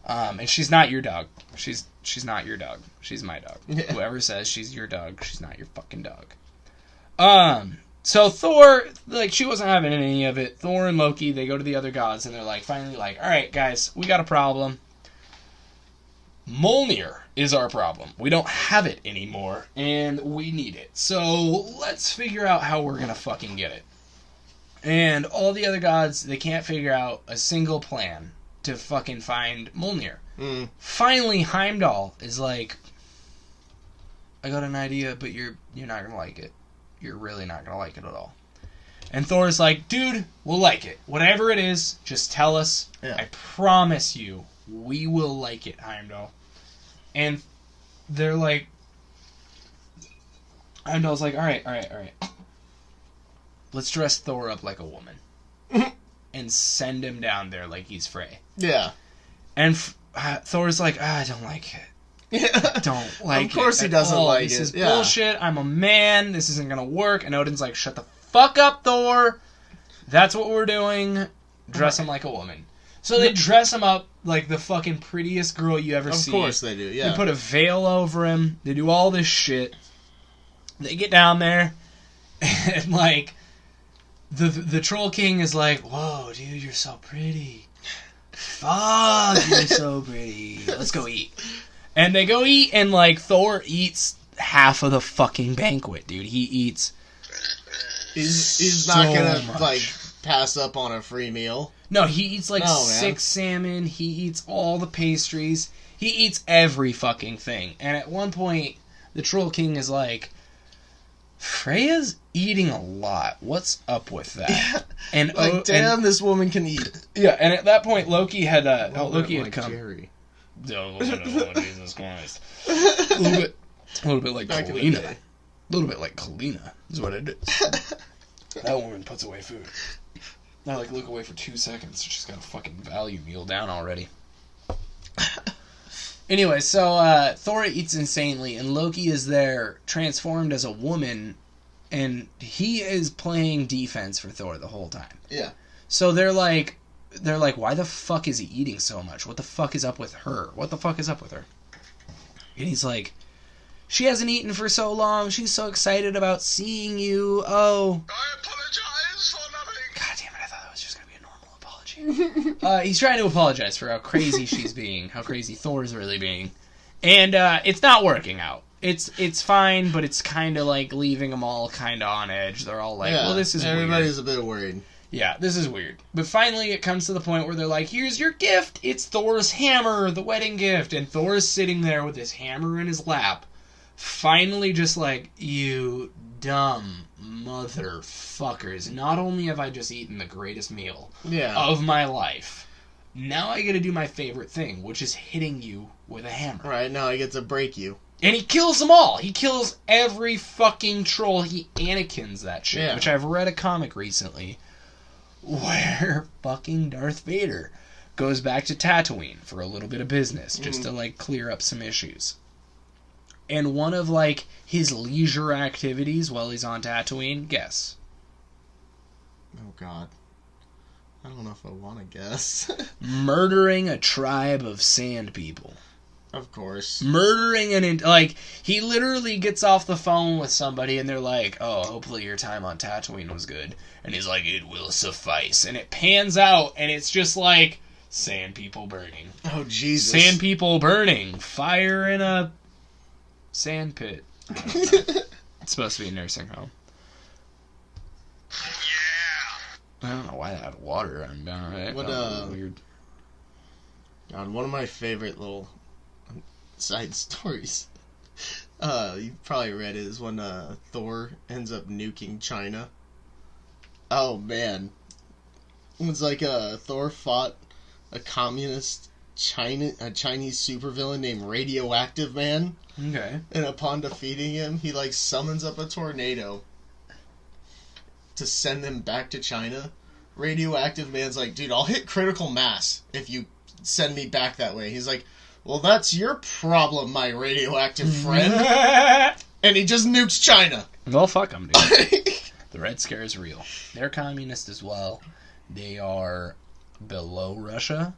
And she's not your dog. She's not your dog. She's my dog. Yeah. Whoever says she's your dog, she's not your fucking dog. So Thor, like, she wasn't having any of it. Thor and Loki, they go to the other gods, and they're like, finally like, alright, guys, we got a problem. Mjolnir is our problem. We don't have it anymore, and we need it. So let's figure out how we're gonna fucking get it. And all the other gods, they can't figure out a single plan to fucking find Mjolnir. Finally, Heimdall is like, I got an idea, but you're not gonna like it. You're really not gonna like it at all. And Thor's like, dude, we'll like it. Whatever it is, just tell us. Yeah. I promise you, we will like it, Heimdall. And they're like, Heimdall's like, alright. Let's dress Thor up like a woman. And send him down there like he's Frey. Yeah. And Thor's like, I don't like it. I don't like it. Of course he doesn't like it. This is bullshit. I'm a man. This isn't gonna work. And Odin's like, shut the fuck up, Thor. That's what we're doing. Dress him like a woman. So they dress him up like the fucking prettiest girl you ever see. Of course they do, yeah. They put a veil over him. They do all this shit. They get down there. And, like, the Troll King is like, whoa, dude, you're so pretty. Fuck, you're so pretty. Let's go eat. And they go eat, and, like, Thor eats half of the fucking banquet, dude. He eats He's not gonna, like, pass up on a free meal. No, he eats like No, 6 salmon. He eats all the pastries. He eats every fucking thing. And at one point, the Troll King is like, Freya's eating a lot. What's up with that? Yeah. And Like, damn, this woman can eat. yeah, and at that point, Loki had Loki had like come. Jerry. Oh, Jesus Christ! A little bit like Back in the Kalina. day. A little bit like Kalina is what it is. That woman puts away food. I like look away for 2 seconds. She's got a fucking value meal down already. Anyway, so Thor eats insanely, and Loki is there, transformed as a woman, and he is playing defense for Thor the whole time. Yeah. So they're like, why the fuck is he eating so much? What the fuck is up with her? What the fuck is up with her? And he's like, she hasn't eaten for so long. She's so excited about seeing you. Oh. I apologize for nothing. God damn it, I thought that was just going to be a normal apology. He's trying to apologize for how crazy she's being, how crazy Thor's really being. And it's not working out. It's fine, but it's kind of like leaving them all kind of on edge. They're all like, well, this is everybody's weird. a bit worried. Yeah, this is weird. But finally it comes to the point where they're like, here's your gift. It's Thor's hammer, the wedding gift. And Thor is sitting there with his hammer in his lap. Finally just like, you dumb motherfuckers. Not only have I just eaten the greatest meal of my life, now I get to do my favorite thing, which is hitting you with a hammer. Right, now I get to break you. And he kills them all. He kills every fucking troll. He Anakins that shit, Yeah. which I've read a comic recently where fucking Darth Vader goes back to Tatooine for a little bit of business, just to, like, clear up some issues. And one of, like, his leisure activities while he's on Tatooine, guess. Oh, God. I don't know if I want to guess. Murdering a tribe of sand people. Of course. Murdering he literally gets off the phone with somebody and they're like, oh, hopefully your time on Tatooine was good. And he's like, it will suffice. And it pans out and it's just like, sand people burning. Oh, Jesus. Sand people burning. Fire in a sand pit. I don't know. It's supposed to be a nursing home. Yeah. I don't know why they had water on down it. What, weird. God, one of my favorite little side stories, you probably read it, is when Thor ends up nuking China. Oh man, it was like Thor fought a communist Chinese supervillain named Radioactive Man, Okay. and upon defeating him, he like summons up a tornado to send them back to China. Radioactive Man's like, dude, I'll hit critical mass if you send me back that way. He's like, well, that's your problem, my radioactive friend. And he just nukes China. Well, fuck them, dude. The Red Scare is real. They're communist as well. They are below Russia,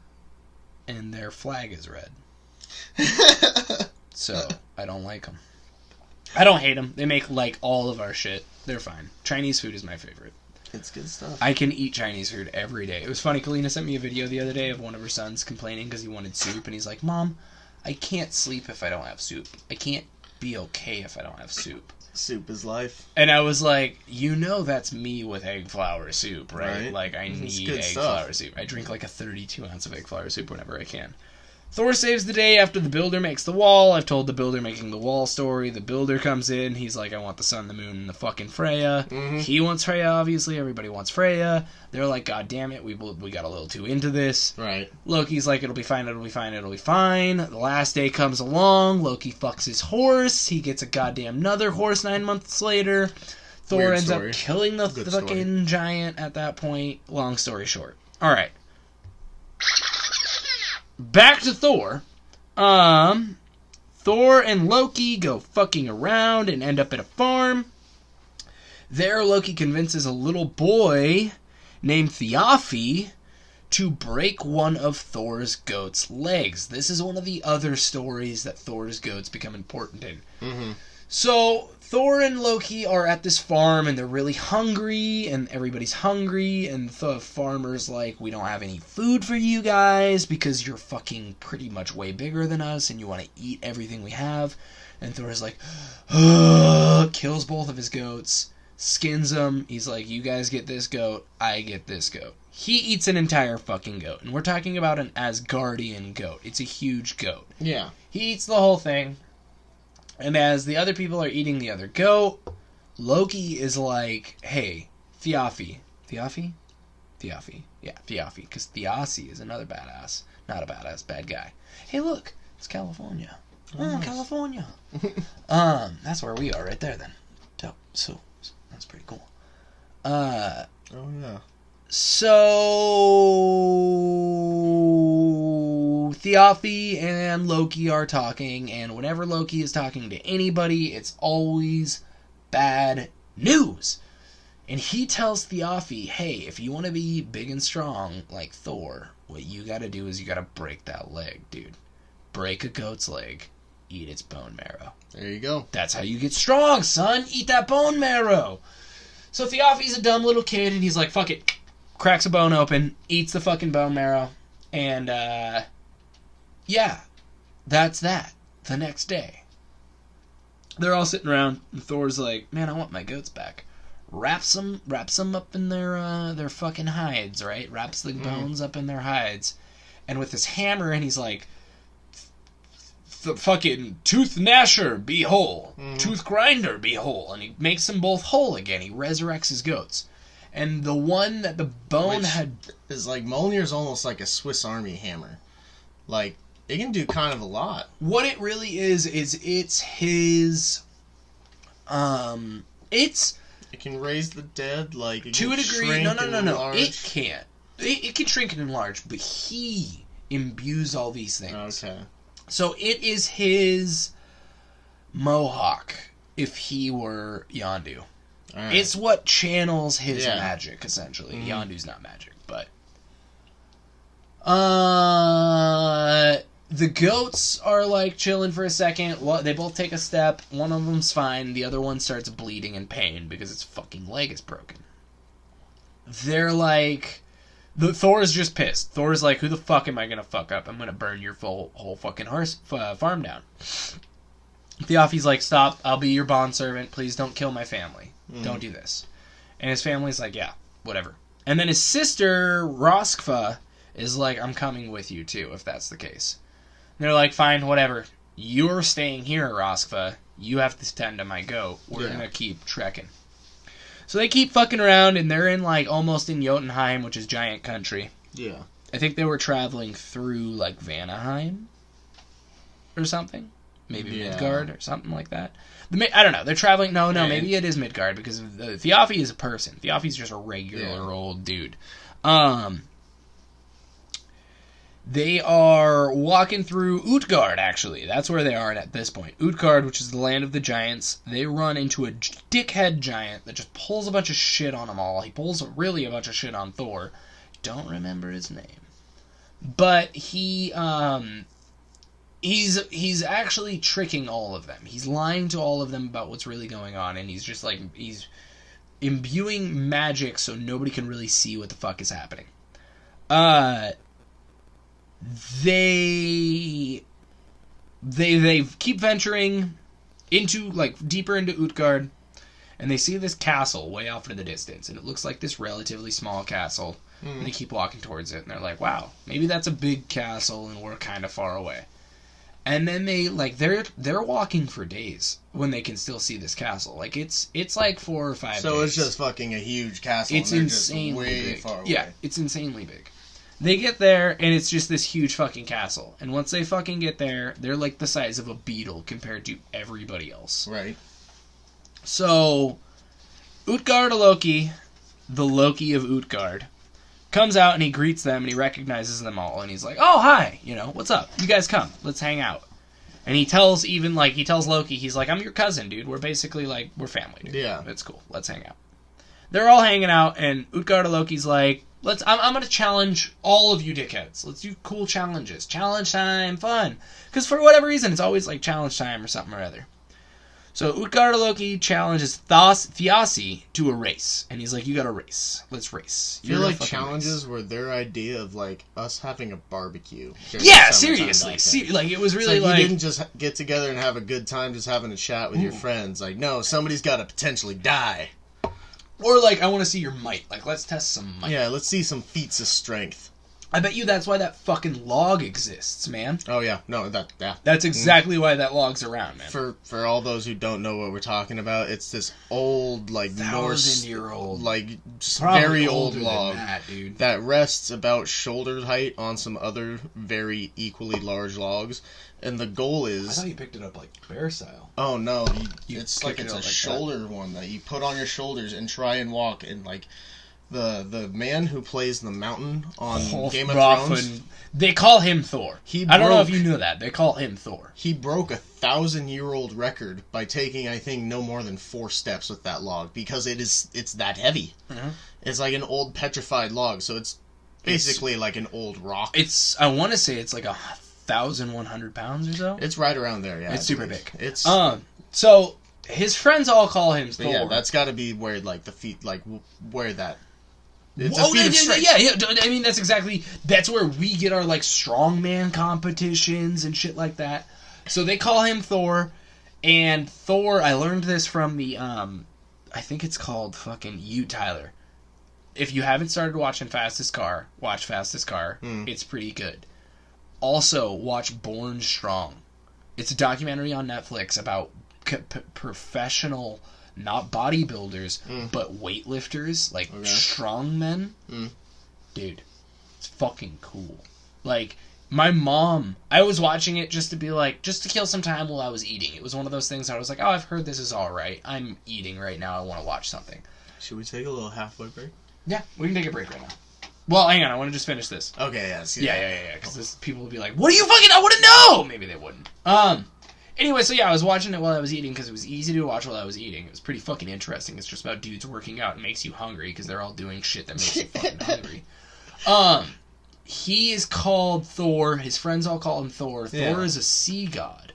and their flag is red. So, I don't like them. I don't hate them. They make, like, all of our shit. They're fine. Chinese food is my favorite. It's good stuff. I can eat Chinese food every day. It was funny, Kalina sent me a video the other day of one of her sons complaining because he wanted soup, and he's like, Mom, I can't sleep if I don't have soup. I can't be okay if I don't have soup. Soup is life. And I was like, you know that's me with egg flour soup, right? Right. Like, I It's need good egg stuff. flour soup. I drink like a 32 ounce of egg flour soup whenever I can. Thor saves the day after the builder makes the wall. I've told the builder making the wall story. The builder comes in. He's like, I want the sun, the moon, and the fucking Freya. Mm-hmm. He wants Freya, obviously. Everybody wants Freya. They're like, God damn it, we got a little too into this. Right. Loki's like, it'll be fine, it'll be fine, it'll be fine. The last day comes along. Loki fucks his horse. He gets a goddamn another horse 9 months later. Thor Weird ends story. up killing the Good fucking giant at that point. Long story short. Alright. Back to Thor. Thor and Loki go fucking around and end up at a farm. There, Loki convinces a little boy named Thjafi to break one of Thor's goat's legs. This is one of the other stories that Thor's goats become important in. Mm-hmm. So, Thor and Loki are at this farm, and they're really hungry, and everybody's hungry, and the farmer's like, we don't have any food for you guys, because you're fucking pretty much way bigger than us, and you want to eat everything we have. And Thor's like, kills both of his goats, skins them. He's like, you guys get this goat, I get this goat. He eats an entire fucking goat. And we're talking about an Asgardian goat. It's a huge goat. Yeah. He eats the whole thing. And as the other people are eating the other goat, Loki is like, hey, Thiafi. Thiafi? Thiafi. Yeah, Thiafi. Because Thiazi is another badass. Not a badass, bad guy. Hey, look. It's California. Oh, nice. California. That's where we are right there then. Dope. So, that's pretty cool. Oh, yeah. So, Thiafi and Loki are talking, and whenever Loki is talking to anybody, it's always bad news. And he tells Thiafi, hey, if you want to be big and strong like Thor, what you gotta do is you gotta break that leg, dude. Break a goat's leg, eat its bone marrow. There you go. That's how you get strong, son. Eat that bone marrow. So Thiafi's a dumb little kid, and he's like, fuck it. Cracks a bone open, eats the fucking bone marrow, and, yeah, that's that. The next day. They're all sitting around, and Thor's like, man, I want my goats back. Wraps them up in their fucking hides, right? Wraps the bones up in their hides. And with his hammer, and he's like, the fucking tooth gnasher, be whole. Tooth grinder, be whole. And he makes them both whole again. He resurrects his goats. And the one that the bone had... is like, Mjolnir's almost like a Swiss Army hammer. Like, it can do kind of a lot. What it really is it's his... It can raise the dead, like... It to can a degree... shrink No. and enlarge. It can't. It can shrink and enlarge, but he imbues all these things. Okay. So it is his mohawk, if he were Yondu. Right. It's what channels his magic, essentially. Yondu's not magic, but... The goats are, like, chilling for a second. They both take a step. One of them's fine. The other one starts bleeding in pain because its fucking leg is broken. They're like... Thor is just pissed. Thor's like, who the fuck am I gonna fuck up? I'm gonna burn your whole fucking farm down. Thiafi's like, stop. I'll be your bondservant. Please don't kill my family. Don't do this. And his family's like, yeah, whatever. And then his sister, Roskva, is like, I'm coming with you too, if that's the case. And they're like, fine, whatever. You're staying here, Roskva. You have to tend to my goat. We're gonna keep trekking. So they keep fucking around, and they're in, like, almost in Jotunheim, which is giant country. Yeah. I think they were traveling through, like, Vanaheim or something. Maybe Midgard or something like that. I don't know. They're traveling... No, maybe it is Midgard, because Thiafi is a person. Thiafi's just a regular old dude. They are walking through Utgard, actually. That's where they are at this point. Utgard, which is the land of the giants. They run into a dickhead giant that just pulls a bunch of shit on them all. He pulls really a bunch of shit on Thor. Don't remember his name. But he's actually tricking all of them. He's lying to all of them about what's really going on, and he's just like, he's imbuing magic so nobody can really see what the fuck is happening. They keep venturing into, like, deeper into Utgard, and they see this castle way off in the distance, and it looks like this relatively small castle, and they keep walking towards it, and they're like, wow, maybe that's a big castle, and we're kind of far away. And then they're walking for days when they can still see this castle. Like, it's like 4 or 5 days. So it's just fucking a huge castle. It's insanely big. Far away. Yeah, it's insanely big. They get there, and it's just this huge fucking castle. And once they fucking get there, they're like the size of a beetle compared to everybody else. Right. So, Utgard Loki, the Loki of Utgard, comes out and he greets them and he recognizes them all. And he's like, oh, hi, what's up? You guys come. Let's hang out. And he tells Loki, he's like, I'm your cousin, dude. We're basically like, we're family, dude. Yeah. It's cool. Let's hang out. They're all hanging out, and Utgard Loki's like, I'm gonna challenge all of you dickheads. Let's do cool challenges. Challenge time, fun. Because for whatever reason, it's always like challenge time or something or other. So Utgard Loki challenges Thiazi to a race. And he's like, you gotta race. Let's race. I feel like challenges were their idea of, like, us having a barbecue. Yeah, seriously. Like, it was really like... You didn't just get together and have a good time just having a chat with your friends. Like, no, somebody's gotta potentially die. Or, like, I want to see your might. Like, let's test some might. Yeah, let's see some feats of strength. I bet you that's why that fucking log exists, man. Oh, yeah. No, yeah. That's exactly why that log's around, man. For all those who don't know what we're talking about, it's this old, like, Norse... 1,000-year-old. Like, Probably very older old than log. that, dude. That rests about shoulder height on some other very equally large logs. And the goal I is... thought you picked it up, like, bear style. Oh, no. You It's pick like it it's up a like shoulder one that you put on your shoulders and try and walk. And, like, the man who plays the mountain on Game of Thrones... They call him Thor. I don't know if you knew that. They call him Thor. He broke a 1,000-year-old record by taking, I think, no more than 4 steps with that log because it's that heavy. Mm-hmm. It's like an old petrified log, so it's basically like an old rock. I want to say it's like 1,100 pounds or so. It's right around there, yeah. It's super big. It's so his friends all call him Thor. yeah, that's got to be where like the feet, like where that. It's Oh, a feat of strength. yeah. I mean, that's where we get our, like, strongman competitions and shit like that. So they call him Thor, and Thor, I learned this from the, I think it's called fucking Ute Tyler. If you haven't started watching Fastest Car, watch Fastest Car. It's pretty good. Also, watch Born Strong. It's a documentary on Netflix about professional... not bodybuilders, but weightlifters, like strong men. Dude, it's fucking cool. Like, my mom, I was watching it just to kill some time while I was eating. It was one of those things I was like, oh, I've heard this is alright. I'm eating right now. I want to watch something. Should we take a little halfway break? Yeah, we can take a break right now. Well, hang on. I want to just finish this. Okay, yes. Yeah. Because people will be like, what do you fucking... I want to know! Maybe they wouldn't. Anyway, so yeah, I was watching it while I was eating because it was easy to watch while I was eating. It was pretty fucking interesting. It's just about dudes working out and makes you hungry because they're all doing shit that makes you fucking hungry. He is called Thor. His friends all call him Thor. Yeah. Thor is a sea god.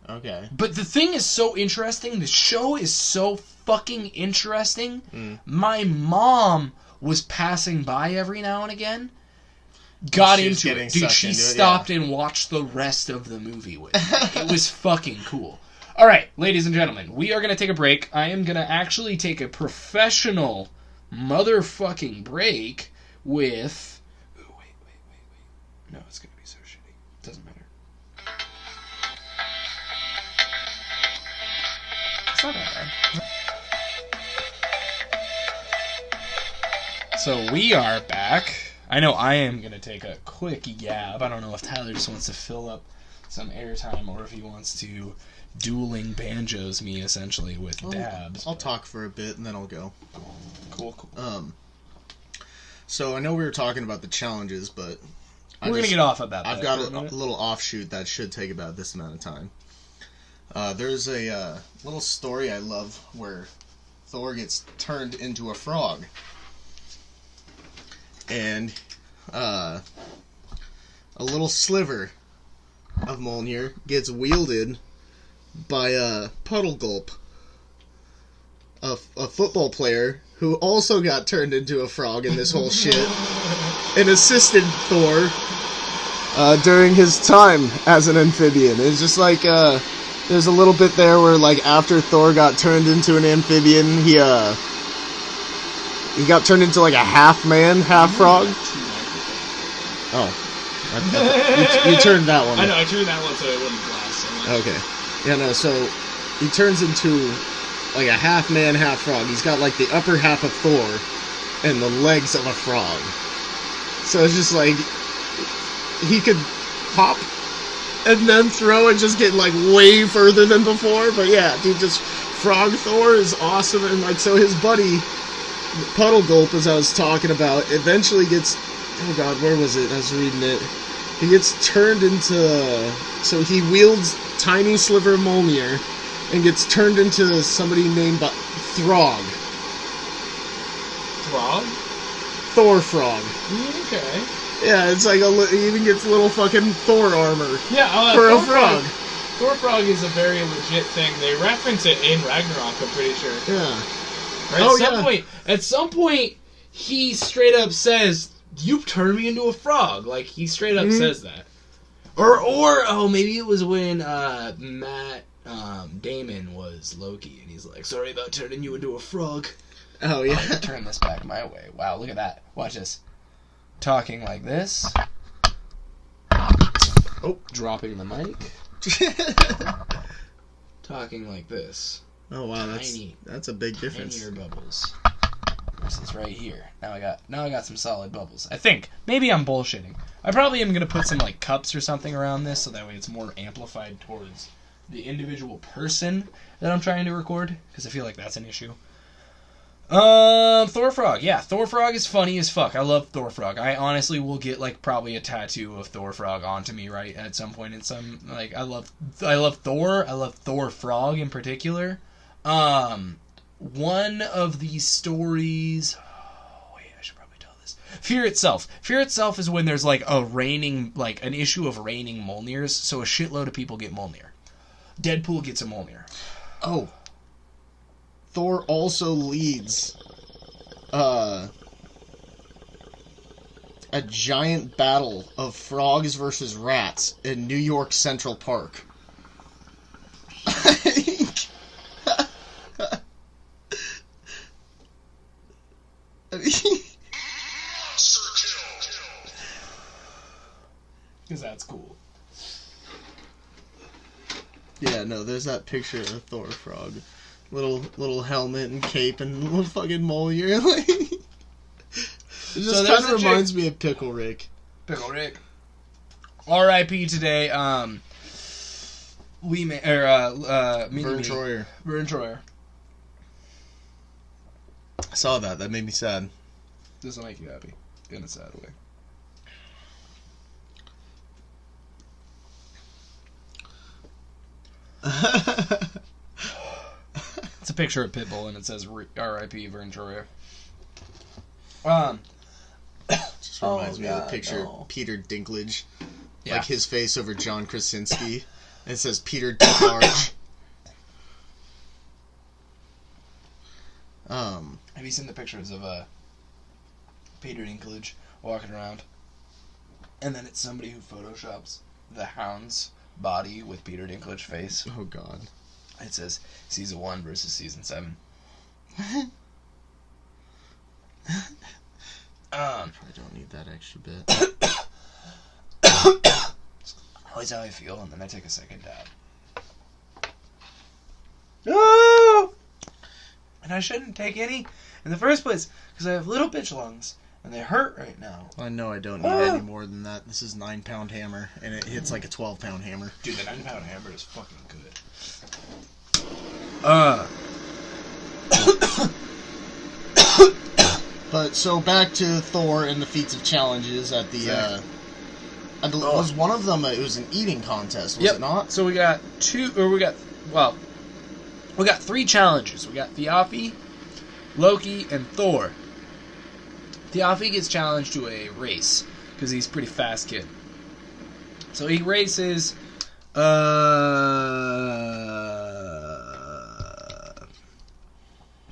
Okay. But the thing is so interesting. The show is so fucking interesting. My mom was passing by every now and again. Got into it. Dude, she stopped and watched the rest of the movie with me. It was fucking cool. Alright, ladies and gentlemen, we are going to take a break. I am going to actually take a professional motherfucking break with... Ooh, wait. No, it's going to be so shitty. Doesn't matter. It's not that bad. So we are back. I know I am going to take a quick yab. I don't know if Tyler just wants to fill up some airtime or if he wants to dueling banjos me, essentially, with dabs. I'll talk for a bit, and then I'll go. Cool. So I know we were talking about the challenges, but... We're going to get off of that. I've got a little offshoot that should take about this amount of time. There's a little story I love where Thor gets turned into a frog. And a little sliver of Mjolnir gets wielded by Puddle Gulp, a football player who also got turned into a frog in this whole shit, and assisted Thor during his time as an amphibian. It's just like there's a little bit there where, like, after Thor got turned into an amphibian, he got turned into, like, a half man, half frog. Oh. You turned that one. I know, I turned that one so it wouldn't blast so much. Okay. Yeah, no, so he turns into, like, a half man, half frog. He's got, like, the upper half of Thor and the legs of a frog. So it's just, like, he could hop and then throw and just get, like, way further than before. But, yeah, dude, just Frog Thor is awesome. And, like, so his buddy... Puddle Gulp, as I was talking about, eventually gets... Oh god, where was it? I was reading it. He gets turned into... So he wields tiny sliver of Mjolnir and gets turned into somebody named Throg. Frog? Thor Frog. Okay. Yeah, it's like he even gets little fucking Thor armor. Yeah, for a frog. Thor Frog is a very legit thing. They reference it in Ragnarok, I'm pretty sure. Yeah. Right? At some point, he straight up says, "You turned me into a frog." Like, he straight up says that. Or maybe it was when Matt Damon was Loki, and he's like, "Sorry about turning you into a frog." Oh, I'm yeah. gonna turn this back my way. Wow, look at that. Watch this. Talking like this. Oh, dropping the mic. Talking like this. Oh, wow, Tiny. that's a big difference. Tinier bubbles. This is right here. Now I got some solid bubbles. I think. Maybe I'm bullshitting. I probably am gonna put some like cups or something around this so that way it's more amplified towards the individual person that I'm trying to record, because I feel like that's an issue. Thor Frog. Yeah, Thor Frog is funny as fuck. I love Thor Frog. I honestly will get like probably a tattoo of Thor Frog onto me right at some point in some like I love Thor. I love Thor Frog in particular. One of these stories. Oh, wait, I should probably tell this. Fear Itself. Fear Itself is when there's like an issue of raining Mjolnirs, so a shitload of people get Mjolnir. Deadpool gets a Mjolnir. Oh. Thor also leads a giant battle of frogs versus rats in New York Central Park. Because that's cool. Yeah, no, there's that picture of Thor Frog. Little helmet and cape and little fucking Mjolnir. Like, it just kind of reminds me of Pickle Rick. Pickle Rick. R.I.P. today. Vern Troyer. Vern Troyer. I saw that. That made me sad. This will make you happy in a sad way. It's a picture of Pitbull and it says R.I.P. Vern Troyer. Just reminds me of the picture of Peter Dinklage. Yeah. Like his face over John Krasinski. And it says Peter Dinklage. Have you seen the pictures of Peter Dinklage walking around? And then it's somebody who photoshops the Hound's body with Peter Dinklage face. Oh, God. It says Season 1 versus Season 7. I probably don't need that extra bit. Always how I feel, and then I take a second dab. Oh! And I shouldn't take any in the first place, because I have little bitch lungs, and they hurt right now. I know I don't need any more than that. This is 9-pound hammer, and it hits like a 12-pound hammer. Dude, the 9-pound hammer is fucking good. But, so back to Thor and the feats of challenges at the, I believe, was one of them, it was an eating contest, was it not? So we got we got 3 challenges. We got Theophany, Loki, and Thor. Theophany gets challenged to a race, because he's a pretty fast kid. So he races,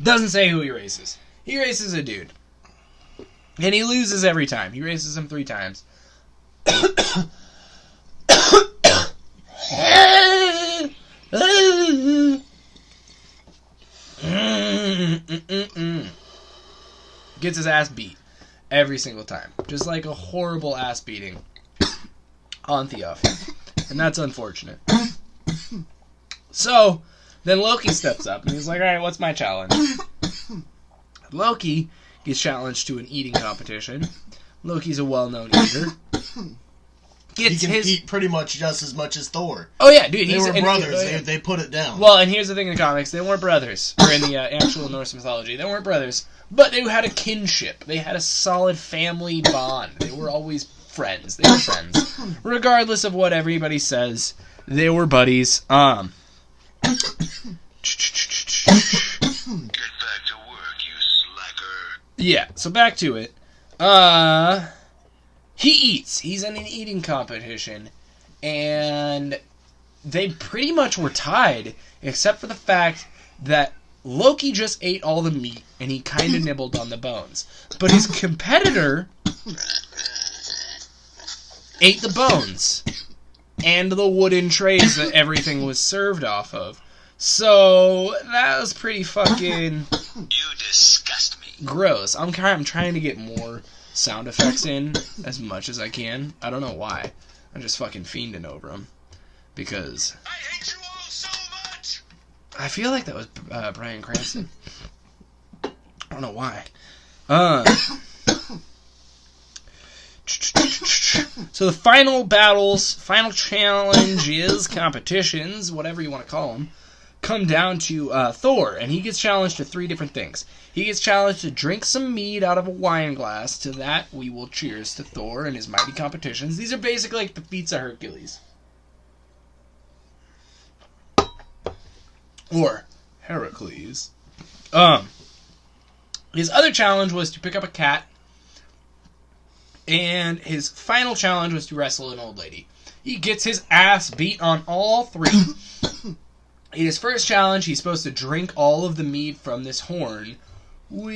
doesn't say who he races. He races a dude. And he loses every time. He races him 3 times. Gets his ass beat every single time. Just like a horrible ass beating on Theophany. And that's unfortunate. So, then Loki steps up and he's like, alright, what's my challenge? Loki gets challenged to an eating competition. Loki's a well-known eater. He can eat pretty much just as much as Thor. Oh yeah, dude. They were brothers. They put it down. Well, and here's the thing in the comics. They weren't brothers. Or in the actual Norse mythology. They weren't brothers. But they had a kinship. They had a solid family bond. They were always friends. They were friends. Regardless of what everybody says, they were buddies. Get back to work, you slacker. Yeah, so back to it. He eats. He's in an eating competition. And they pretty much were tied, except for the fact that Loki just ate all the meat, and he kind of nibbled on the bones. But his competitor ate the bones, and the wooden trays that everything was served off of. So, that was pretty fucking You disgust me. Gross. I'm trying to get more sound effects in as much as I can. I don't know why. I'm just fucking fiending over them. Because I hate you all so much. I feel like that was Bryan Cranston. I don't know why. So the final battles, final challenges, competitions, whatever you want to call them, come down to Thor, and he gets challenged to 3 different things. He gets challenged to drink some mead out of a wine glass. To that, we will cheers to Thor and his mighty competitions. These are basically like the feats of Hercules. Or Heracles. His other challenge was to pick up a cat. And his final challenge was to wrestle an old lady. He gets his ass beat on all 3. In his first challenge, he's supposed to drink all of the mead from this horn, which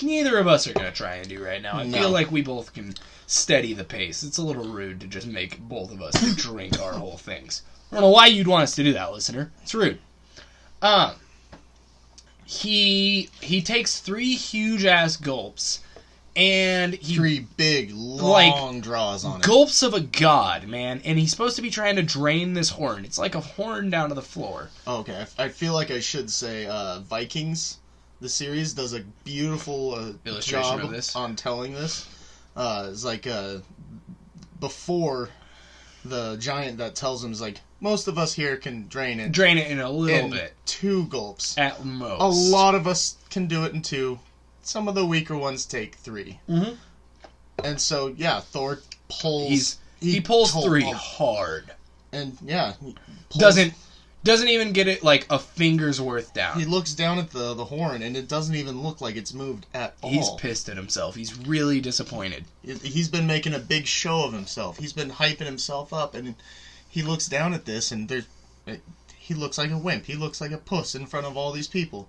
neither of us are going to try and do right now. I feel like we both can steady the pace. It's a little rude to just make both of us drink our whole things. I don't know why you'd want us to do that, listener. It's rude. He takes 3 huge-ass gulps, and he... 3 big, long draws on it. Gulps of a god, man. And he's supposed to be trying to drain this horn. It's like a horn down to the floor. Okay, I feel like I should say Vikings, the series, does a beautiful illustration job of this on telling this. It's like before the giant that tells him is like, most of us here can drain it. Drain it in a little bit. 2 gulps. At most. A lot of us can do it in 2. Some of the weaker ones take 3. Mm-hmm. And so, yeah, Thor pulls... He pulls 3 hard. And, yeah. He pulls, doesn't even get it, like, a finger's worth down. He looks down at the horn, and it doesn't even look like it's moved at all. He's pissed at himself. He's really disappointed. He's been making a big show of himself. He's been hyping himself up, and he looks down at this, and he looks like a wimp. He looks like a puss in front of all these people.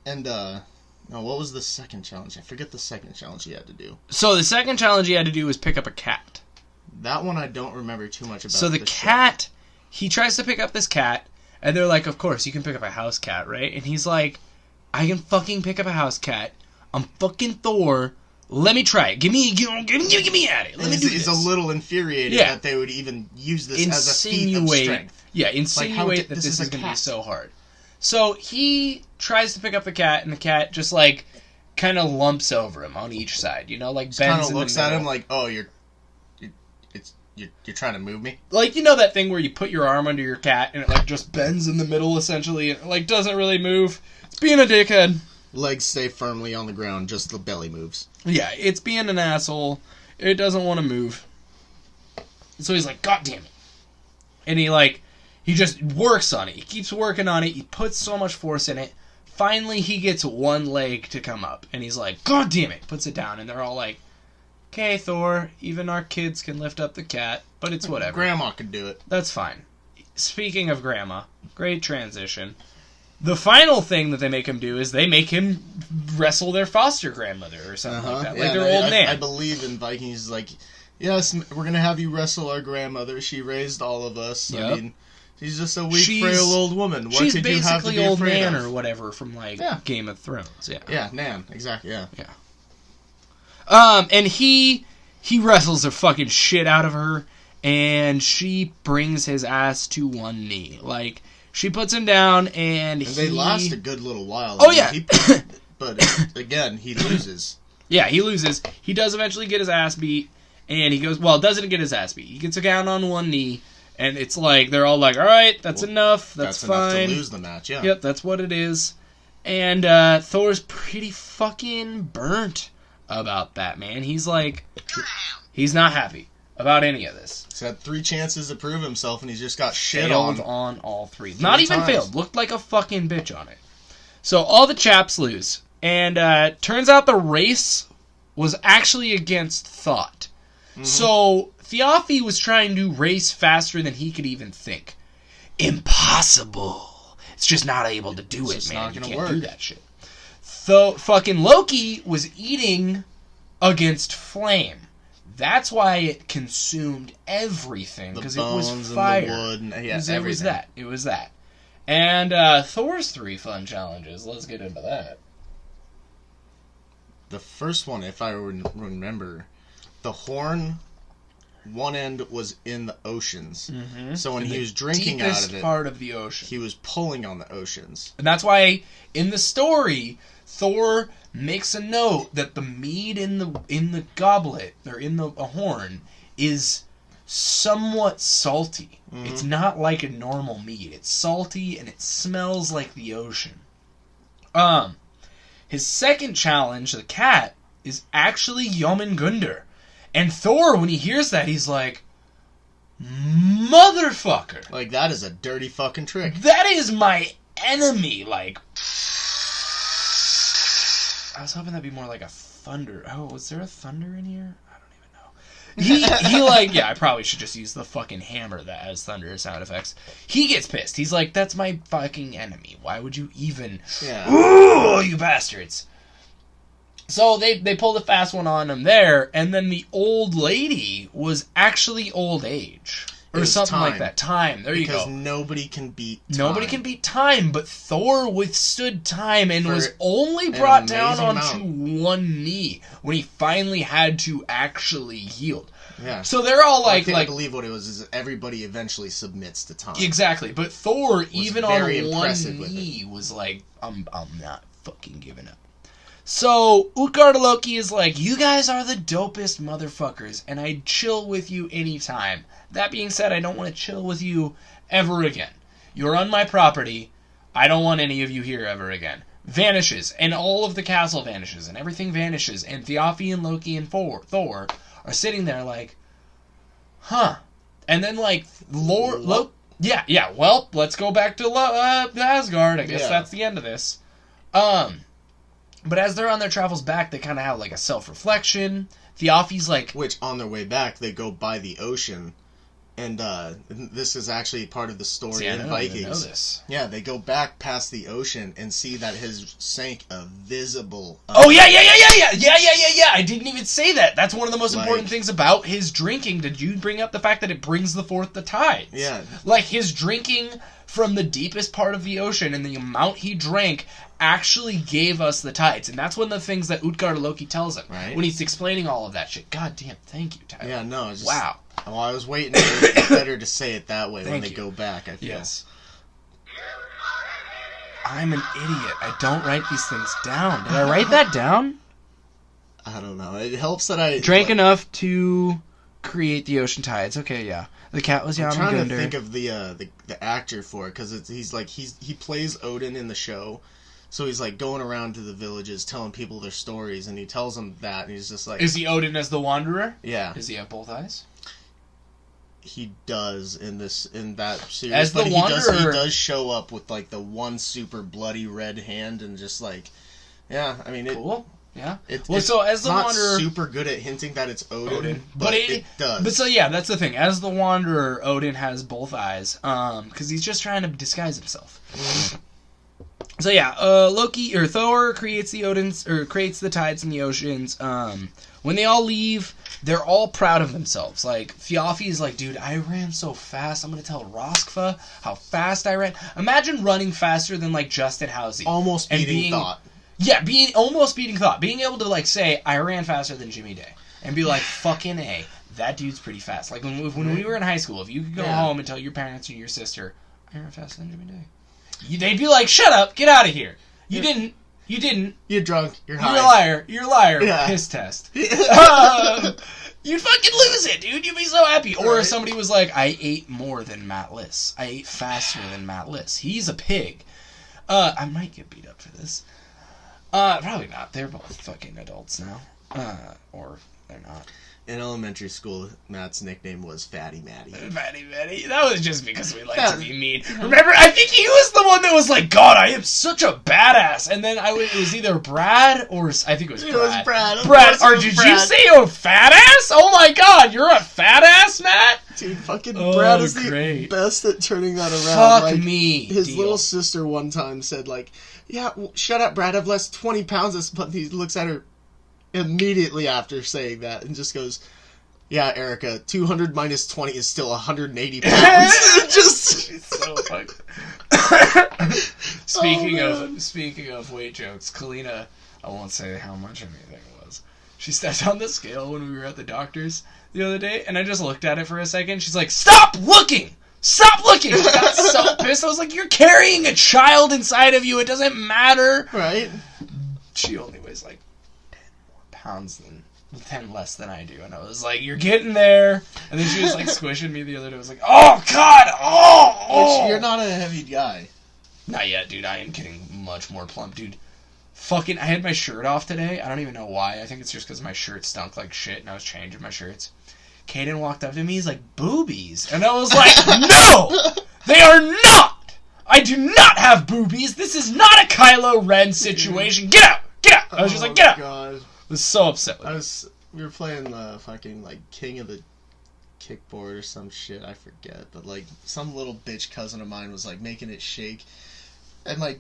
And, no, what was the second challenge? I forget the second challenge he had to do. So the second challenge he had to do was pick up a cat. That one I don't remember too much about. So the cat, he tries to pick up this cat, and they're like, of course, you can pick up a house cat, right? And he's like, I can fucking pick up a house cat. I'm fucking Thor. Let me try it. Give me at it. Let me do this. It's a little infuriating that they would even use this as a feat of strength. Yeah, insinuate that this is going to be so hard. So he tries to pick up the cat, and the cat just, like, kind of lumps over him on each side, you know? Like, bends in the middle. Kind of looks at him like, oh, you're trying to move me? Like, you know that thing where you put your arm under your cat, and it, like, just bends in the middle, essentially, and, like, doesn't really move? It's being a dickhead. Legs stay firmly on the ground, just the belly moves. Yeah, it's being an asshole. It doesn't want to move. So he's like, God damn it. And he just works on it. He keeps working on it. He puts so much force in it. Finally, he gets one leg to come up. And he's like, God damn it. Puts it down. And they're all like, okay, Thor, even our kids can lift up the cat. But it's whatever. Grandma can do it. That's fine. Speaking of Grandma, great transition. The final thing that they make him do is they make him wrestle their foster grandmother or something like that. Yeah, like their old man. I believe in Vikings, like, yes, we're going to have you wrestle our grandmother. She raised all of us. Yep. I mean, she's just a weak, frail old woman. What could you have to be afraid of? She's basically old Nan or whatever from, like, Game of Thrones. Yeah. Yeah, Nan. Exactly, yeah. Yeah. And he wrestles the fucking shit out of her, and she brings his ass to one knee. Like, she puts him down, and they last a good little while. Oh, yeah. But, again, he loses. Yeah, he loses. He does eventually get his ass beat, and he goes, well, doesn't get his ass beat. He gets down on one knee, and it's like, they're all like, all right, that's enough. That's fine. Enough to lose the match, yeah. Yep, that's what it is. And Thor's pretty fucking burnt about that, man. He's like, he's not happy about any of this. He's had 3 chances to prove himself, and he's just got shit on all 3. Not even failed. Looked like a fucking bitch on it. So all the chaps lose. And turns out the race was actually against thought. Mm-hmm. So Thiofi was trying to race faster than he could even think. Impossible. It's just not able to do it, man. You can't do that shit. So fucking Loki was eating against flame. That's why it consumed everything, because it was fire. And the wood and, it was that. And Thor's 3 fun challenges. Let's get into that. The first one, if I remember, the horn, one end was in the oceans. Mm-hmm. So when he was drinking out of it, part of the ocean, he was pulling on the oceans. And that's why in the story, Thor makes a note that the mead in the goblet, or in the horn, is somewhat salty. Mm-hmm. It's not like a normal mead. It's salty and it smells like the ocean. His second challenge, the cat, is actually Jormungandr. And Thor, when he hears that, he's like, motherfucker. Like, that is a dirty fucking trick. That is my enemy. Like, I was hoping that'd be more like a thunder. Oh, was there a thunder in here? I don't even know. He like, yeah, I probably should just use the fucking hammer that has thunder sound effects. He gets pissed. He's like, that's my fucking enemy. Why would you even... Yeah. Ooh, you bastards. So they pulled a fast one on him there, and then the old lady was actually old age. Or something time. like that. Time. There you go. Because nobody can beat time. Nobody can beat time, but Thor withstood time and was only brought down onto one knee when he finally had to actually yield. Yeah. So they're all like... I believe what it was is everybody eventually submits to time. Exactly. But Thor, even on one knee, was like, I'm not fucking giving up. So, Utgarda Loki is like, you guys are the dopest motherfuckers, and I'd chill with you anytime. That being said, I don't want to chill with you ever again. You're on my property. I don't want any of you here ever again. Vanishes, and all of the castle vanishes, and everything vanishes, and Thjalfi and Loki and Thor are sitting there like, huh. And then, like, yeah, well, let's go back to Asgard. I guess that's the end of this. But as they're on their travels back, they kind of have, like, a self-reflection. Thjalfi's like... Which, on their way back, they go by the ocean. And this is actually part of the story in Vikings. I didn't know this. Yeah, they go back past the ocean and see that his sank a visible... Oh, yeah! I didn't even say that. That's one of the most important things about his drinking. Did you bring up the fact that it brings forth the tides? Yeah. Like, his drinking from the deepest part of the ocean and the amount he drank actually gave us the tides. And that's one of the things that Utgarda Loki tells him. Right. When he's explaining all of that shit. God damn, thank you, Tyler. Yeah, no, it's just... Wow. Well, I was waiting. It's better to say it that way when they go back, I feel. Yes. I'm an idiot. I don't write these things down. Did I write that down? I don't know. It helps that I... Drank enough to create the ocean tides. Okay, yeah. The cat was Jormungandr. I'm trying to think of the actor for it, because he plays Odin in the show. So he's like going around to the villages telling people their stories, and he tells them that, and he's just like... Is he Odin as the Wanderer? Yeah. Does he have both eyes? He does in that series. As the Wanderer... He does show up with like the one super bloody red hand, and just like... Yeah, I mean... Cool. Yeah. So as the Wanderer... not super good at hinting that it's Odin. But it does. But so yeah, that's the thing. As the Wanderer, Odin has both eyes. Because he's just trying to disguise himself. So yeah, Thor creates creates the tides in the oceans. When they all leave, they're all proud of themselves. Like, Thjalfi's like, dude, I ran so fast, I'm gonna tell Roskva how fast I ran. Imagine running faster than, like, Justin Housie. Almost beating Thought. Yeah, almost beating Thought. Being able to, like, say, I ran faster than Jimmy Day. And be like, fucking A, that dude's pretty fast. Like, when we were in high school, if you could go home and tell your parents or your sister, I ran faster than Jimmy Day. They'd be like, shut up, get out of here. You didn't. You're drunk. You're high. You're a liar. Yeah. Piss test. You'd fucking lose it, dude. You'd be so happy. Right. Or if somebody was like, I ate more than Matt Liss. I ate faster than Matt Liss. He's a pig. I might get beat up for this. Probably not. They're both fucking adults now. Or they're not. In elementary school, Matt's nickname was Fatty Matty. Fatty Matty. That was just because we liked to be mean. Remember, I think he was the one that was like, God, I am such a badass. And then it was either Brad or... I think it was Brad. It was Brad. Brad, or did you say a fat ass? Oh my God, you're a fat ass, Matt? Dude, fucking Brad is the best at turning that around. Fuck me. His little sister one time said, like, yeah, well, shut up, Brad, I've lost 20 pounds. But he looks at her immediately after saying that and just goes, yeah, Erica, 200 minus 20 is still 180 pounds. Just... It's so fucked. Speaking of weight jokes, Kalina, I won't say how much anything was. She stepped on the scale when we were at the doctor's the other day, and I just looked at it for a second. She's like, "Stop looking! Stop looking!" She got so pissed. I was like, "You're carrying a child inside of you. It doesn't matter." Right. She only weighs like 10 more pounds than 10 less than I do, and I was like, "You're getting there." And then she was like squishing me the other day. I was like, "Oh God, oh!" Which, you're not a heavy guy. Not yet, dude. I am getting much more plump, dude. Fucking, I had my shirt off today. I don't even know why. I think it's just because my shirt stunk like shit, and I was changing my shirts. Caden walked up to me. He's like, "Boobies," and I was like, "No, they are not. I do not have boobies. This is not a Kylo Ren situation. Get out, get out." I was just like, "Get out." God. I was so upset with We were playing the fucking, like, King of the Kickboard or some shit, I forget. But, like, some little bitch cousin of mine was, like, making it shake. And, like,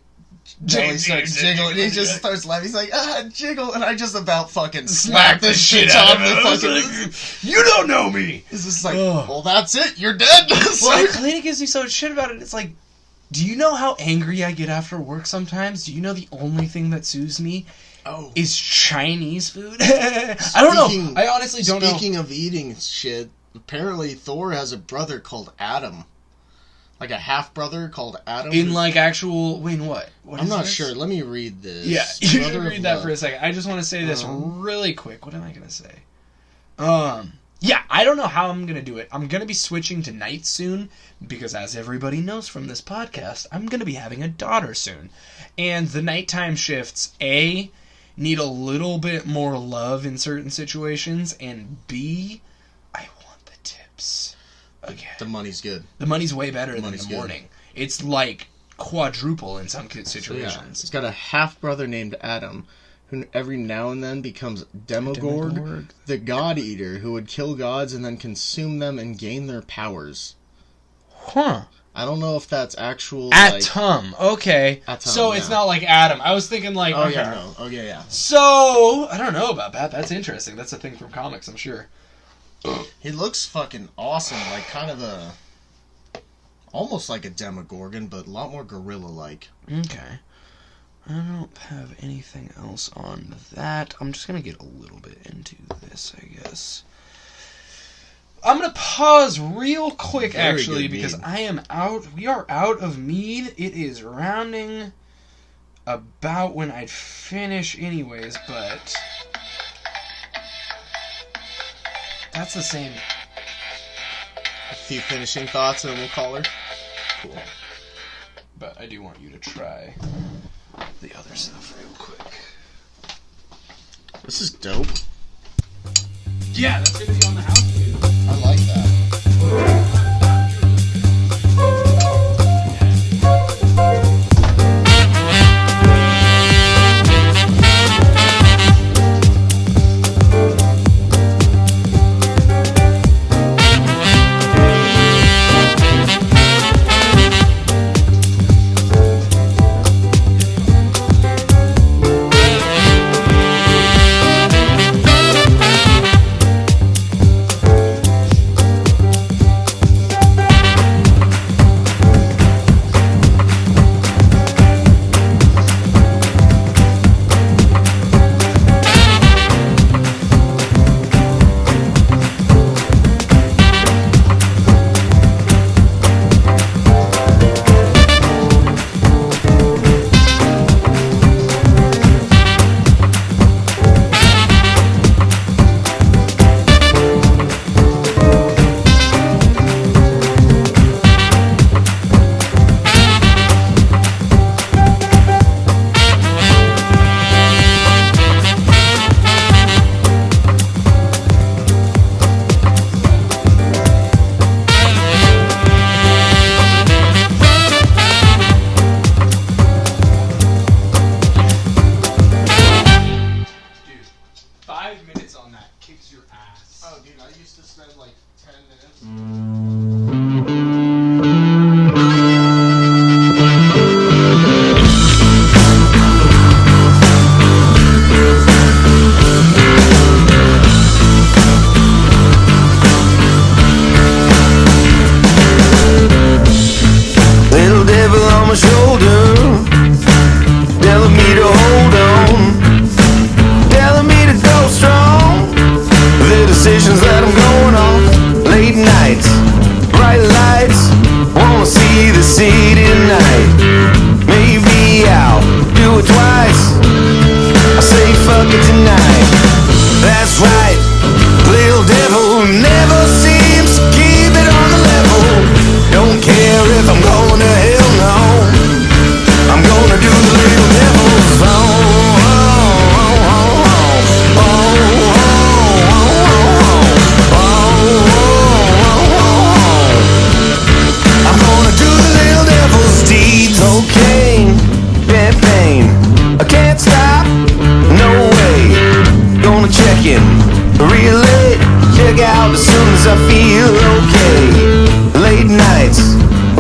Jelly starts jiggling. He just starts laughing. He's like, jiggle. And I just about fucking smack this shit out of the fucking... You don't know me! It's just like, well, that's it. You're dead. Well, Kalina gives me so much shit about it. It's like, do you know how angry I get after work sometimes? Do you know the only thing that soothes me is Chinese food? I don't know. I honestly don't know. Speaking of eating shit, apparently Thor has a brother called Adam. Like a half-brother called Adam. In, like, actual... Wait, what? I'm not sure. Let me read this. Yeah, you can read that for a second. I just want to say this really quick. What am I going to say? Yeah, I don't know how I'm going to do it. I'm going to be switching to night soon, because as everybody knows from this podcast, I'm going to be having a daughter soon. And the nighttime shifts, A, need a little bit more love in certain situations, and B, I want the tips. Again. The money's good. The money's way better than the morning. It's like quadruple in some situations. So yeah, it's got a half-brother named Adam, who every now and then becomes Demogorg, the God Eater, who would kill gods and then consume them and gain their powers. Huh. I don't know if that's actual... Atom. Okay. Atom, so it's not like Adam. I was thinking like... Oh, yeah, no. Oh, yeah, yeah. So, I don't know about that. That's interesting. That's a thing from comics, I'm sure. He looks fucking awesome, like kind of a... Almost like a Demogorgon, but a lot more gorilla-like. Okay. I don't have anything else on that. I'm just going to get a little bit into this, I guess. I'm going to pause real quick, actually, because I am out. We are out of mead. It is rounding about when I'd finish anyways, but... That's the same. A few finishing thoughts and then we'll call her. Cool. But I do want you to try the other stuff real quick. This is dope. Yeah, that's gonna be on the house, dude. I like that.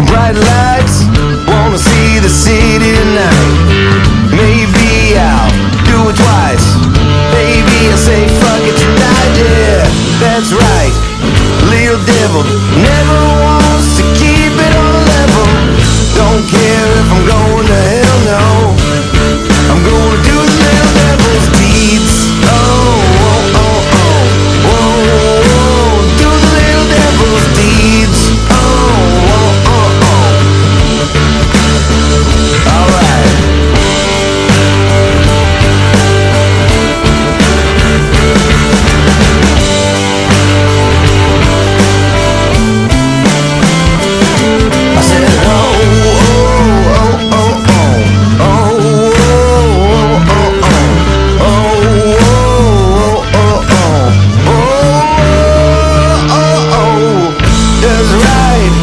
Bright lights, wanna see the city tonight. Maybe I'll do it twice. Maybe I'll say fuck it tonight, yeah, that's right. Little devil never wants to keep it on a level. Don't care if I'm going to hell, no. I'm gonna do the little devil's deeds. Oh, oh, oh, oh, oh, oh. Do the little devil's deeds. Oh, oh, oh, oh. Alright. I said, oh, oh, oh, oh, oh, oh, oh, oh, oh, oh, oh, oh, that's right.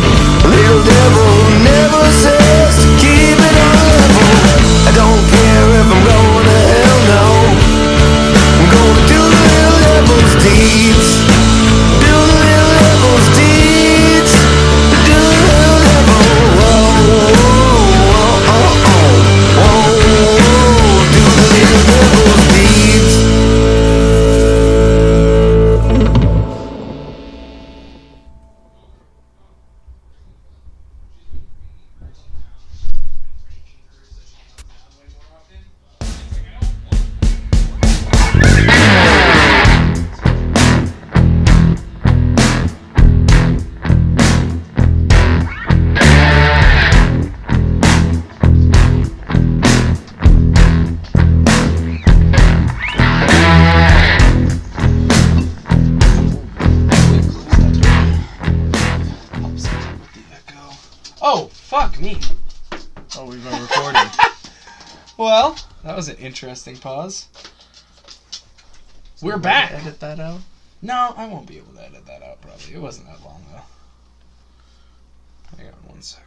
Little devil never says to keep it on level. I don't care if I'm going to hell, no. I'm gonna do the little devil's deeds. Do the little devil's deeds. Do the little devil. Oh, oh, oh, oh, oh. Do the little devil's deeds. Oh, fuck me. Oh, we've been recording. Well, that was an interesting pause. We're back. Edit that out. No, I won't be able to edit that out, probably. It wasn't that long, though. Hang on 1 second.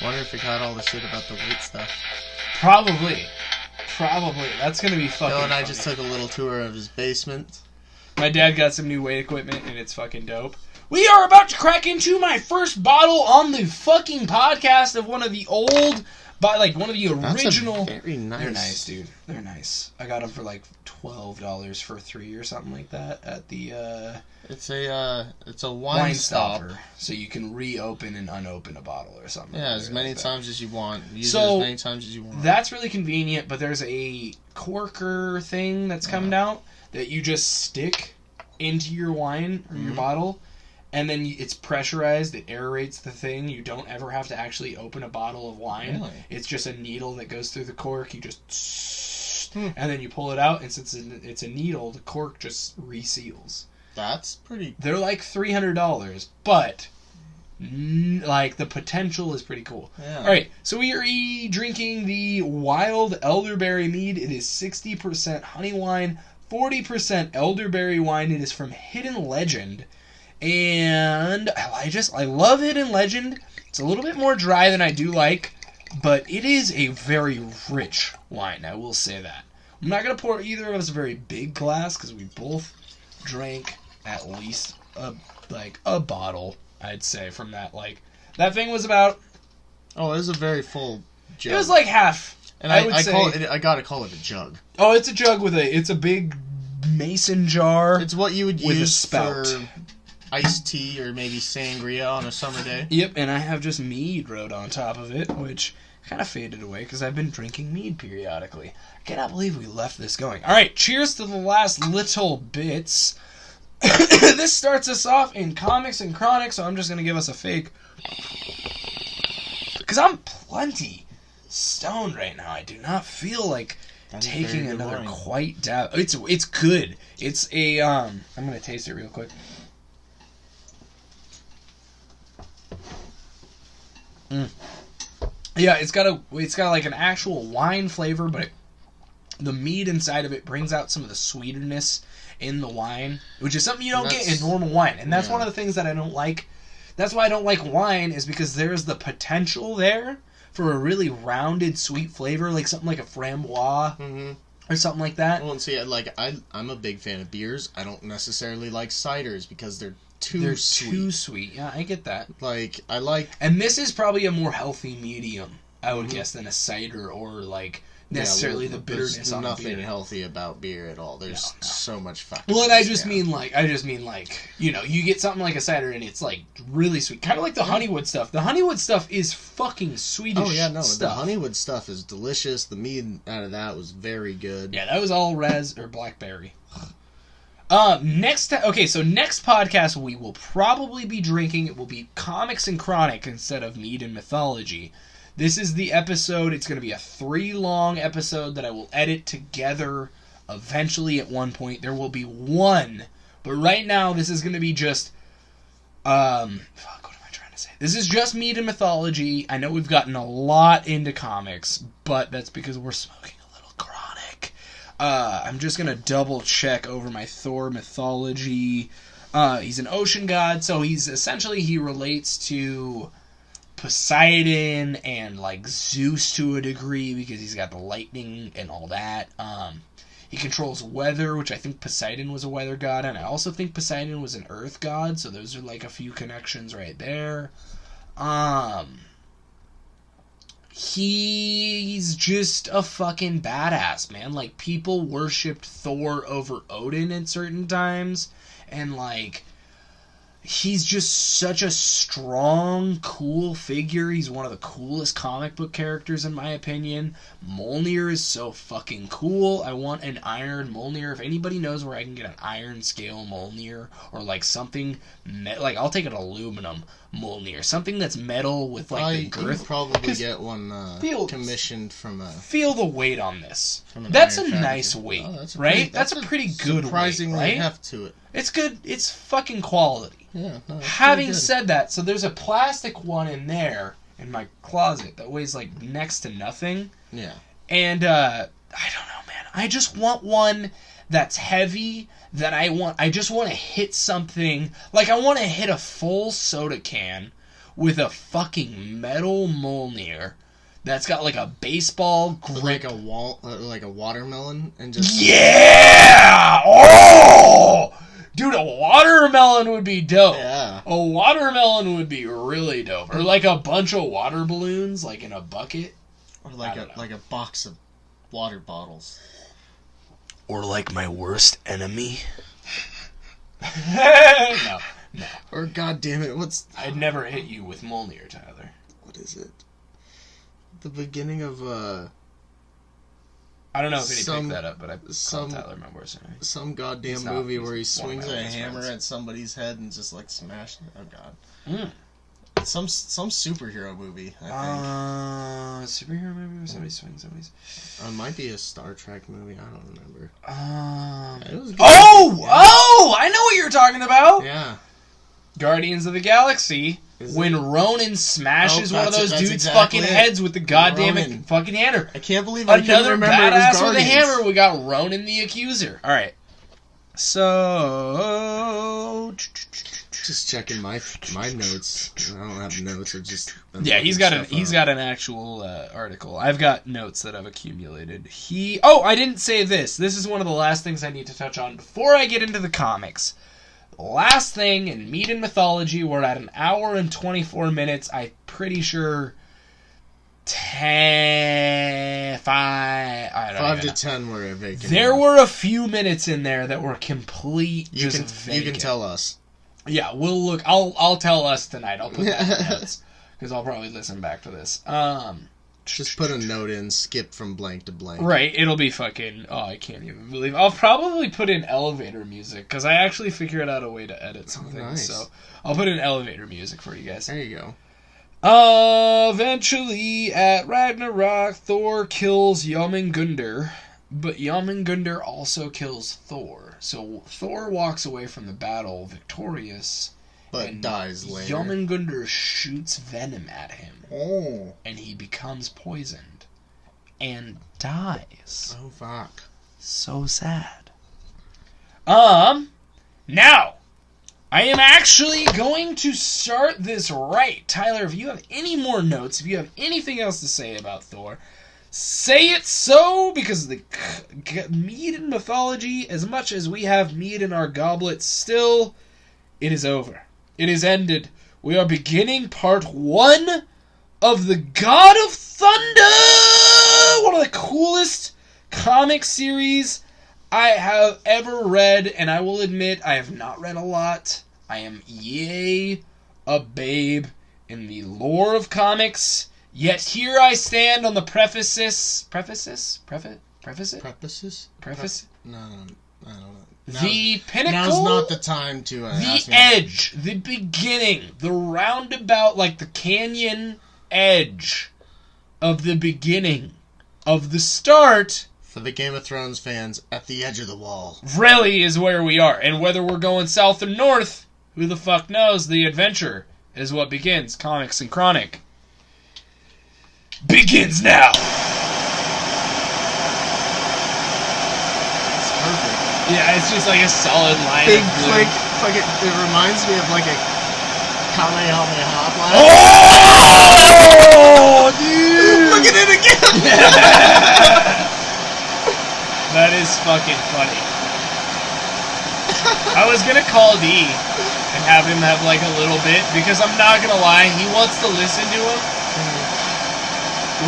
Wonder if it got all the shit about the weight stuff. Probably. That's gonna be fucking Bill and I funny. just took a little tour of his basement. My dad got some new weight equipment, and it's fucking dope. We are about to crack into my first bottle on the fucking podcast of one of the old, one of the original. That's a very nice. They're nice, dude. They're nice. I got them for like $12 for 3 or something like that at the It's a wine stop. stopper. So you can reopen and unopen a bottle or something. Yeah, as many times as you want. Use So, it as many times as you want. That's really convenient, but there's a corker thing that's coming out that you just stick into your wine or your bottle, and then it's pressurized. It aerates the thing. You don't ever have to actually open a bottle of wine. Really? It's just a needle that goes through the cork. You just and then you pull it out, and since it's a needle, the cork just reseals. That's pretty. They're like $300, but like the potential is pretty cool. Yeah. All right, so we are drinking the Wild Elderberry Mead. It is 60% honey wine, 40% elderberry wine. It is from Hidden Legend, and I love Hidden Legend. It's a little bit more dry than I do like, but it is a very rich wine. I will say that. I'm not gonna pour either of us a very big glass because we both drank at least a bottle, I'd say, from that. Like, that thing was about, Oh, it is a very full jug. it was like half. and I would say, call it. I gotta call it a jug. oh, it's a jug it's a big mason jar. It's what you would With a use spout. for iced tea or maybe sangria on a summer day. Yep, and I have just mead wrote on top of it, which kind of faded away because I've been drinking mead periodically. I cannot believe we left this going. All right, cheers to the last little bits. This starts us off in comics and chronics, so I'm just going to give us a fake. Because I'm plenty stoned right now. I do not feel like That is taking very good another wine. quite dab. It's good. It's a I'm going to taste it real quick. Yeah, it's got like an actual wine flavor, but the mead inside of it brings out some of the sweetness in the wine, which is something you don't get in normal wine. And that's one of the things that I don't like. That's why I don't like wine, is because there's the potential there for a really rounded sweet flavor, like something like a framboise or something like that. Well, and see, I'm a big fan of beers. I don't necessarily like ciders because they're too sweet. Too sweet. Yeah, I get that. Like, I like... And this is probably a more healthy medium, I would guess, than a cider or, like, necessarily the bitterness there's on nothing beer. healthy about beer at all. There's so much fat. Well, and I just mean like, you know, you get something like a cider and it's like really sweet, kind of like the Honeywood stuff. The Honeywood stuff is fucking sweet as stuff. The Honeywood stuff is delicious. The mead out of that was very good. Yeah, that was all blackberry. Next podcast we will probably be drinking. It will be Comics and Chronic instead of Mead and Mythology. This is the episode. It's going to be a 3-long episode that I will edit together eventually at one point. There will be one. But right now, this is going to be just... what am I trying to say? This is just Mead and Mythology. I know we've gotten a lot into comics, but that's because we're smoking a little chronic. I'm just going to double check over my Thor mythology. He's an ocean god, so he relates to Poseidon and like Zeus to a degree because he's got the lightning and all that. He controls weather, which I think Poseidon was a weather god, and I also think Poseidon was an earth god, so those are like a few connections right there. He's just a fucking badass, man. Like, people worshipped Thor over Odin at certain times, and like, he's just such a strong, cool figure. He's one of the coolest comic book characters, in my opinion. Mjolnir is so fucking cool. I want an iron Mjolnir. If anybody knows where I can get an iron scale Mjolnir, or like something, like, I'll take an aluminum Mjolnir. Something that's metal with like the girth. You can probably get one commissioned from a... Feel the weight on this. That's a nice weight, right? That's a pretty good surprisingly weight, right? heft to it. It's good. It's fucking quality. Yeah. No, Having said that, so there's a plastic one in there in my closet that weighs like next to nothing. Yeah. And I don't know, man. I just want one that's heavy. I just want to hit something. Like, I want to hit a full soda can with a fucking metal Mjolnir that's got like a baseball grip, like a watermelon, and just... Yeah! Oh! Dude, a watermelon would be dope. Yeah. A watermelon would be really dope. Or like a bunch of water balloons, like in a bucket. Or like a box of water bottles. Or like my worst enemy. No. Or, goddamn it, I'd never hit you with Mjolnir, Tyler. What is it? The beginning of, I don't know if any picked that up, but I called Tyler my worst enemy. Some goddamn movie where he swings a hammer at somebody's head and just, like, smashes it. Oh, God. Some superhero movie, I think. Superhero movie where somebody swings somebody's... It might be a Star Trek movie. I don't remember. It was good. Oh! I know what you're talking about! Yeah. Guardians of the Galaxy. When Ronan smashes one of those dudes' fucking heads with the goddamn fucking hammer. I can't believe I couldn't remember badass it was with a hammer. We got Ronan the Accuser. All right. So, just checking my notes. I don't have notes. Or just he's got an actual article. I've got notes that I've accumulated. I didn't say this. This is one of the last things I need to touch on before I get into the comics. Last thing, in Mead and Mythology, we're at 1 hour and 24 minutes. I'm pretty sure 5 to 10 were vacant. There were a few minutes in there that were complete vacant. You can tell us. Yeah, we'll look. I'll tell us tonight. I'll put that in the notes because I'll probably listen back to this. Just put a note in, skip from blank to blank. Right, it'll be fucking... Oh, I can't even believe... I'll probably put in elevator music, because I actually figured out a way to edit something. Nice. So I'll put in elevator music for you guys. There you go. Eventually, at Ragnarok, Thor kills Jormungandr, but Jormungandr also kills Thor. So Thor walks away from the battle victorious... But dies later. Jormungandr shoots venom at him. Oh. And he becomes poisoned. And dies. Oh, fuck. So sad. Now, I am actually going to start this right. Tyler, if you have any more notes, if you have anything else to say about Thor, say it so, because the Mead and Mythology, as much as we have mead in our goblets still... It is over. It is ended. We are beginning part 1 of the God of Thunder! One of the coolest comic series I have ever read, and I will admit I have not read a lot. I am a babe in the lore of comics, yet here I stand on the preface? No, I don't know. The pinnacle? Now's not the time to ask the me. edge, the beginning, the roundabout, like the canyon edge of the beginning, of the start. For the Game of Thrones fans, at the edge of the wall. Really is where we are. And whether we're going south or north, who the fuck knows? The adventure is what begins. Comics and Chronic begins now. It's perfect. Yeah, it's just like a solid line. Big of blue. click. Fucking, it reminds me of like a Kamehameha blast. Oh, dude! Look at it again! That is fucking funny. I was gonna call D and have him have like a little bit, because I'm not gonna lie, he wants to listen to him.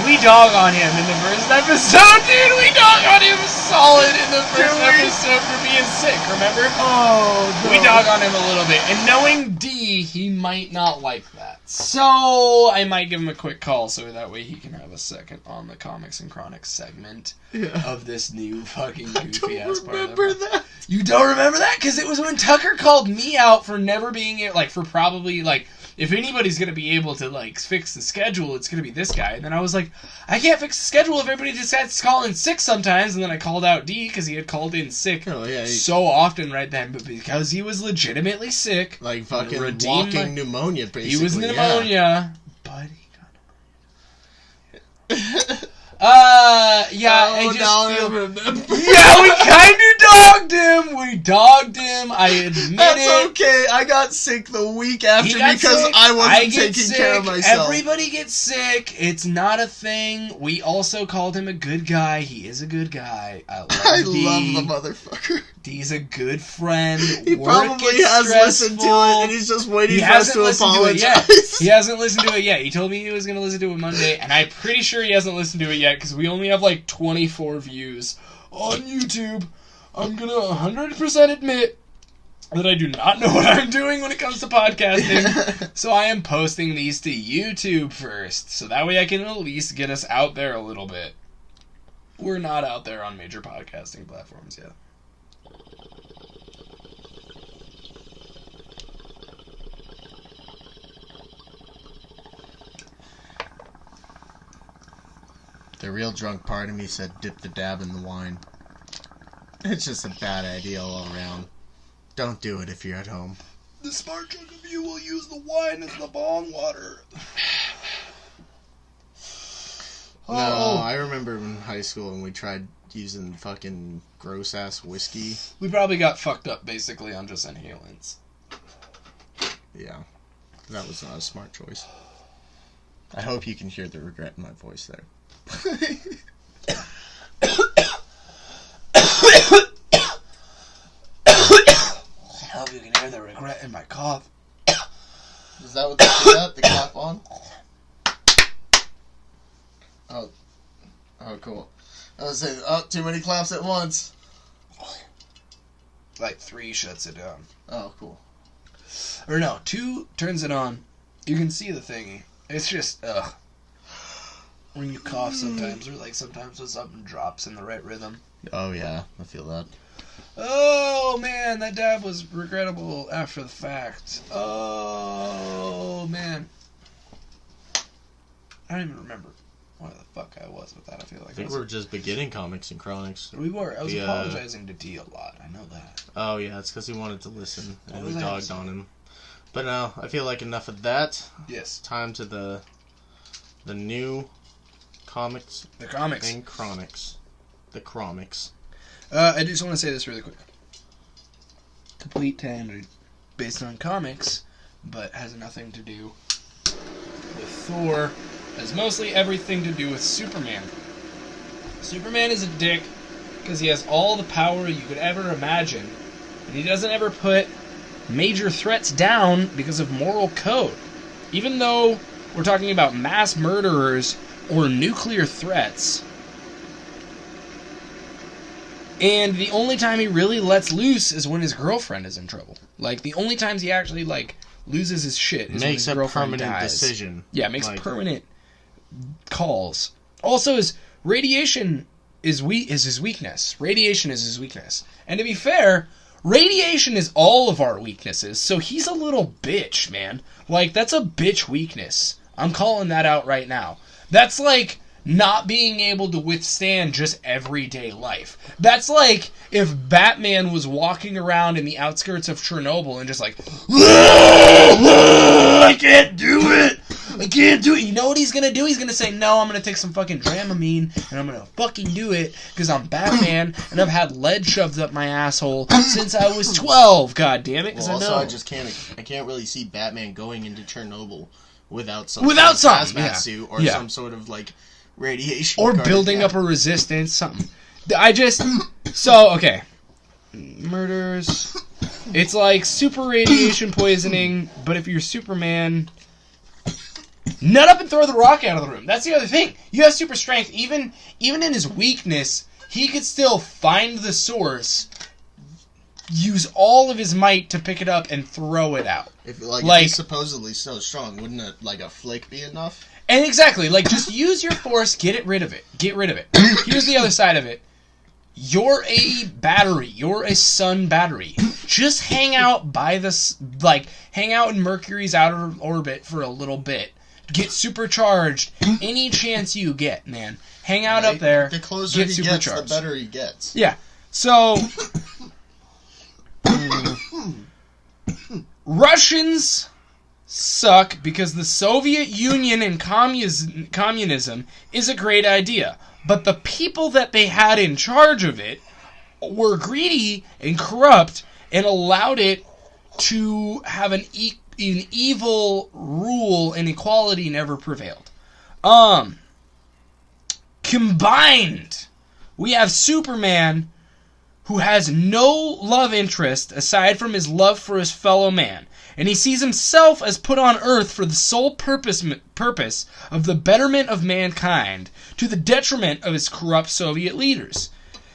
We dog on him in the first episode, dude. We dog on him solid in the first episode for being sick, remember? Oh, no. We dog on him a little bit. And knowing D, he might not like that. So I might give him a quick call so that way he can have a second on the Comics and Chronics segment of this new fucking goofy ass part. I don't remember that. You don't remember that? Because it was when Tucker called me out for never being, like, for probably, like, if anybody's going to be able to, like, fix the schedule, it's going to be this guy. And then I was like, I can't fix the schedule if everybody decides to call in sick sometimes. And then I called out D because he had called in sick so often right then. But because he was legitimately sick. Like fucking walking pneumonia, basically. He was pneumonia. But he got pneumonia. I just feel... Yeah, we kind of dogged him. We dogged him. I admit That's okay. I got sick the week after because I wasn't taking care of myself. Everybody gets sick. It's not a thing. We also called him a good guy. He is a good guy. I love the motherfucker. D's a good friend. He probably has listened to it, and he's just waiting for us to apologize. He hasn't listened to it yet. He told me he was going to listen to it Monday, and I'm pretty sure he hasn't listened to it yet, because we only have like 24 views on YouTube. I'm going to 100% admit that I do not know what I'm doing when it comes to podcasting, so I am posting these to YouTube first, so that way I can at least get us out there a little bit. We're not out there on major podcasting platforms yet. The real drunk part of me said dip the dab in the wine. It's just a bad idea all around. Don't do it if you're at home. The smart drunk of you will use the wine as the bong water. No, I remember in high school when we tried using fucking gross-ass whiskey. We probably got fucked up basically on just inhalants. Yeah. That was not a smart choice. I hope you can hear the regret in my voice there. I hope you can hear the regret in my cough. Is that what this is at? The clap on? Oh, cool. I was saying, too many claps at once. Like 3 shuts it down. Oh, cool. Or no, 2 turns it on. You can see the thingy. It's just, when you cough sometimes, or like sometimes when something drops in the right rhythm. Oh, yeah. I feel that. Oh, man, that dab was regrettable after the fact. Oh, man. I don't even remember where the fuck I was with that. I feel like I think we're just beginning Comics and Chronics. We were. I was apologizing to D a lot. I know that. Oh, yeah, it's because he wanted to listen, and we dogged on him. But no, I feel like enough of that. Yes. Time to the new comics. The comics. And Chronics. The Chromics. I just want to say this really quick. Complete tangent based on comics, but has nothing to do with Thor. Has mostly everything to do with Superman. Superman is a dick because he has all the power you could ever imagine, and he doesn't ever put major threats down because of moral code. Even though we're talking about mass murderers or nuclear threats, and the only time he really lets loose is when his girlfriend is in trouble. Like, the only times he actually, like, loses his shit is when his girlfriend dies. Makes a permanent decision. Yeah, makes permanent calls. Also, his radiation is his weakness. Radiation is his weakness. And to be fair, radiation is all of our weaknesses, so he's a little bitch, man. Like, that's a bitch weakness. I'm calling that out right now. That's like not being able to withstand just everyday life. That's like if Batman was walking around in the outskirts of Chernobyl and just like, I can't do it! I can't do it! You know what he's gonna do? He's gonna say, no, I'm gonna take some fucking Dramamine and I'm gonna fucking do it because I'm Batman and I've had lead shoved up my asshole since I was 12, god damn it, because I know. I can't really see Batman going into Chernobyl without some hazmat suit or some sort of, like, radiation. Or building up a resistance, something. Okay. Murders. It's like super radiation poisoning, but if you're Superman, nut up and throw the rock out of the room. That's the other thing. You have super strength. Even in his weakness, he could still find the source, use all of his might to pick it up and throw it out. If he's supposedly so strong, wouldn't a flick be enough? And exactly, like, just use your force, get rid of it. Here's the other side of it. You're a battery. You're a sun battery. Just hang out hang out in Mercury's outer orbit for a little bit. Get supercharged any chance you get, man. Hang out up there. The closer he gets, the better he gets. Yeah. So, Russians suck because the Soviet Union and communism is a great idea. But the people that they had in charge of it were greedy and corrupt and allowed it to have an evil rule, and equality never prevailed. Combined, we have Superman, who has no love interest aside from his love for his fellow man. And he sees himself as put on Earth for the sole purpose of the betterment of mankind, to the detriment of his corrupt Soviet leaders.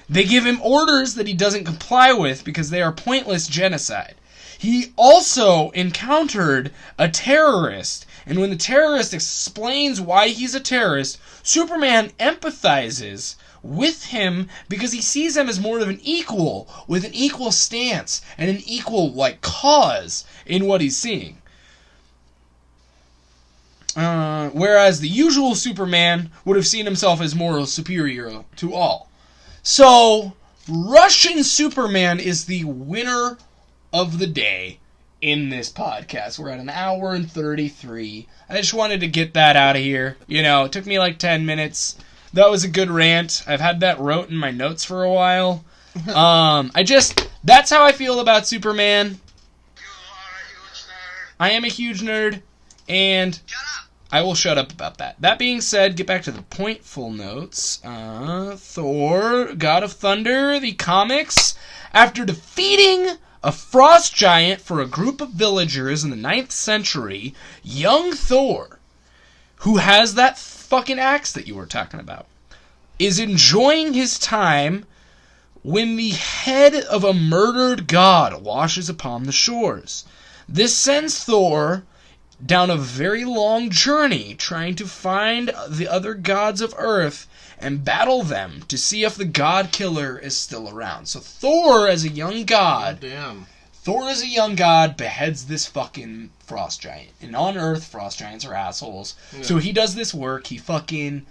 They give him orders that he doesn't comply with because they are pointless genocide. He also encountered a terrorist, and when the terrorist explains why he's a terrorist, Superman empathizes with him because he sees him as more of an equal, with an equal stance and an equal, cause in what he's seeing. Whereas the usual Superman would have seen himself as moral superior to all. So, Russian Superman is the winner of the day in this podcast. We're at 1 hour and 33. I just wanted to get that out of here. It took me 10 minutes. That was a good rant. I've had that wrote in my notes for a while. That's how I feel about Superman. I am a huge nerd, and I will shut up about that. That being said, get back to the pointful notes. Thor, God of Thunder, the comics. After defeating a frost giant for a group of villagers in the 9th century, young Thor, who has that fucking axe that you were talking about, is enjoying his time when the head of a murdered god washes upon the shores. This sends Thor down a very long journey trying to find the other gods of Earth and battle them to see if the god killer is still around. So Thor, as a young god, beheads this fucking frost giant. And on Earth, frost giants are assholes. Yeah. So he does this work. He fucking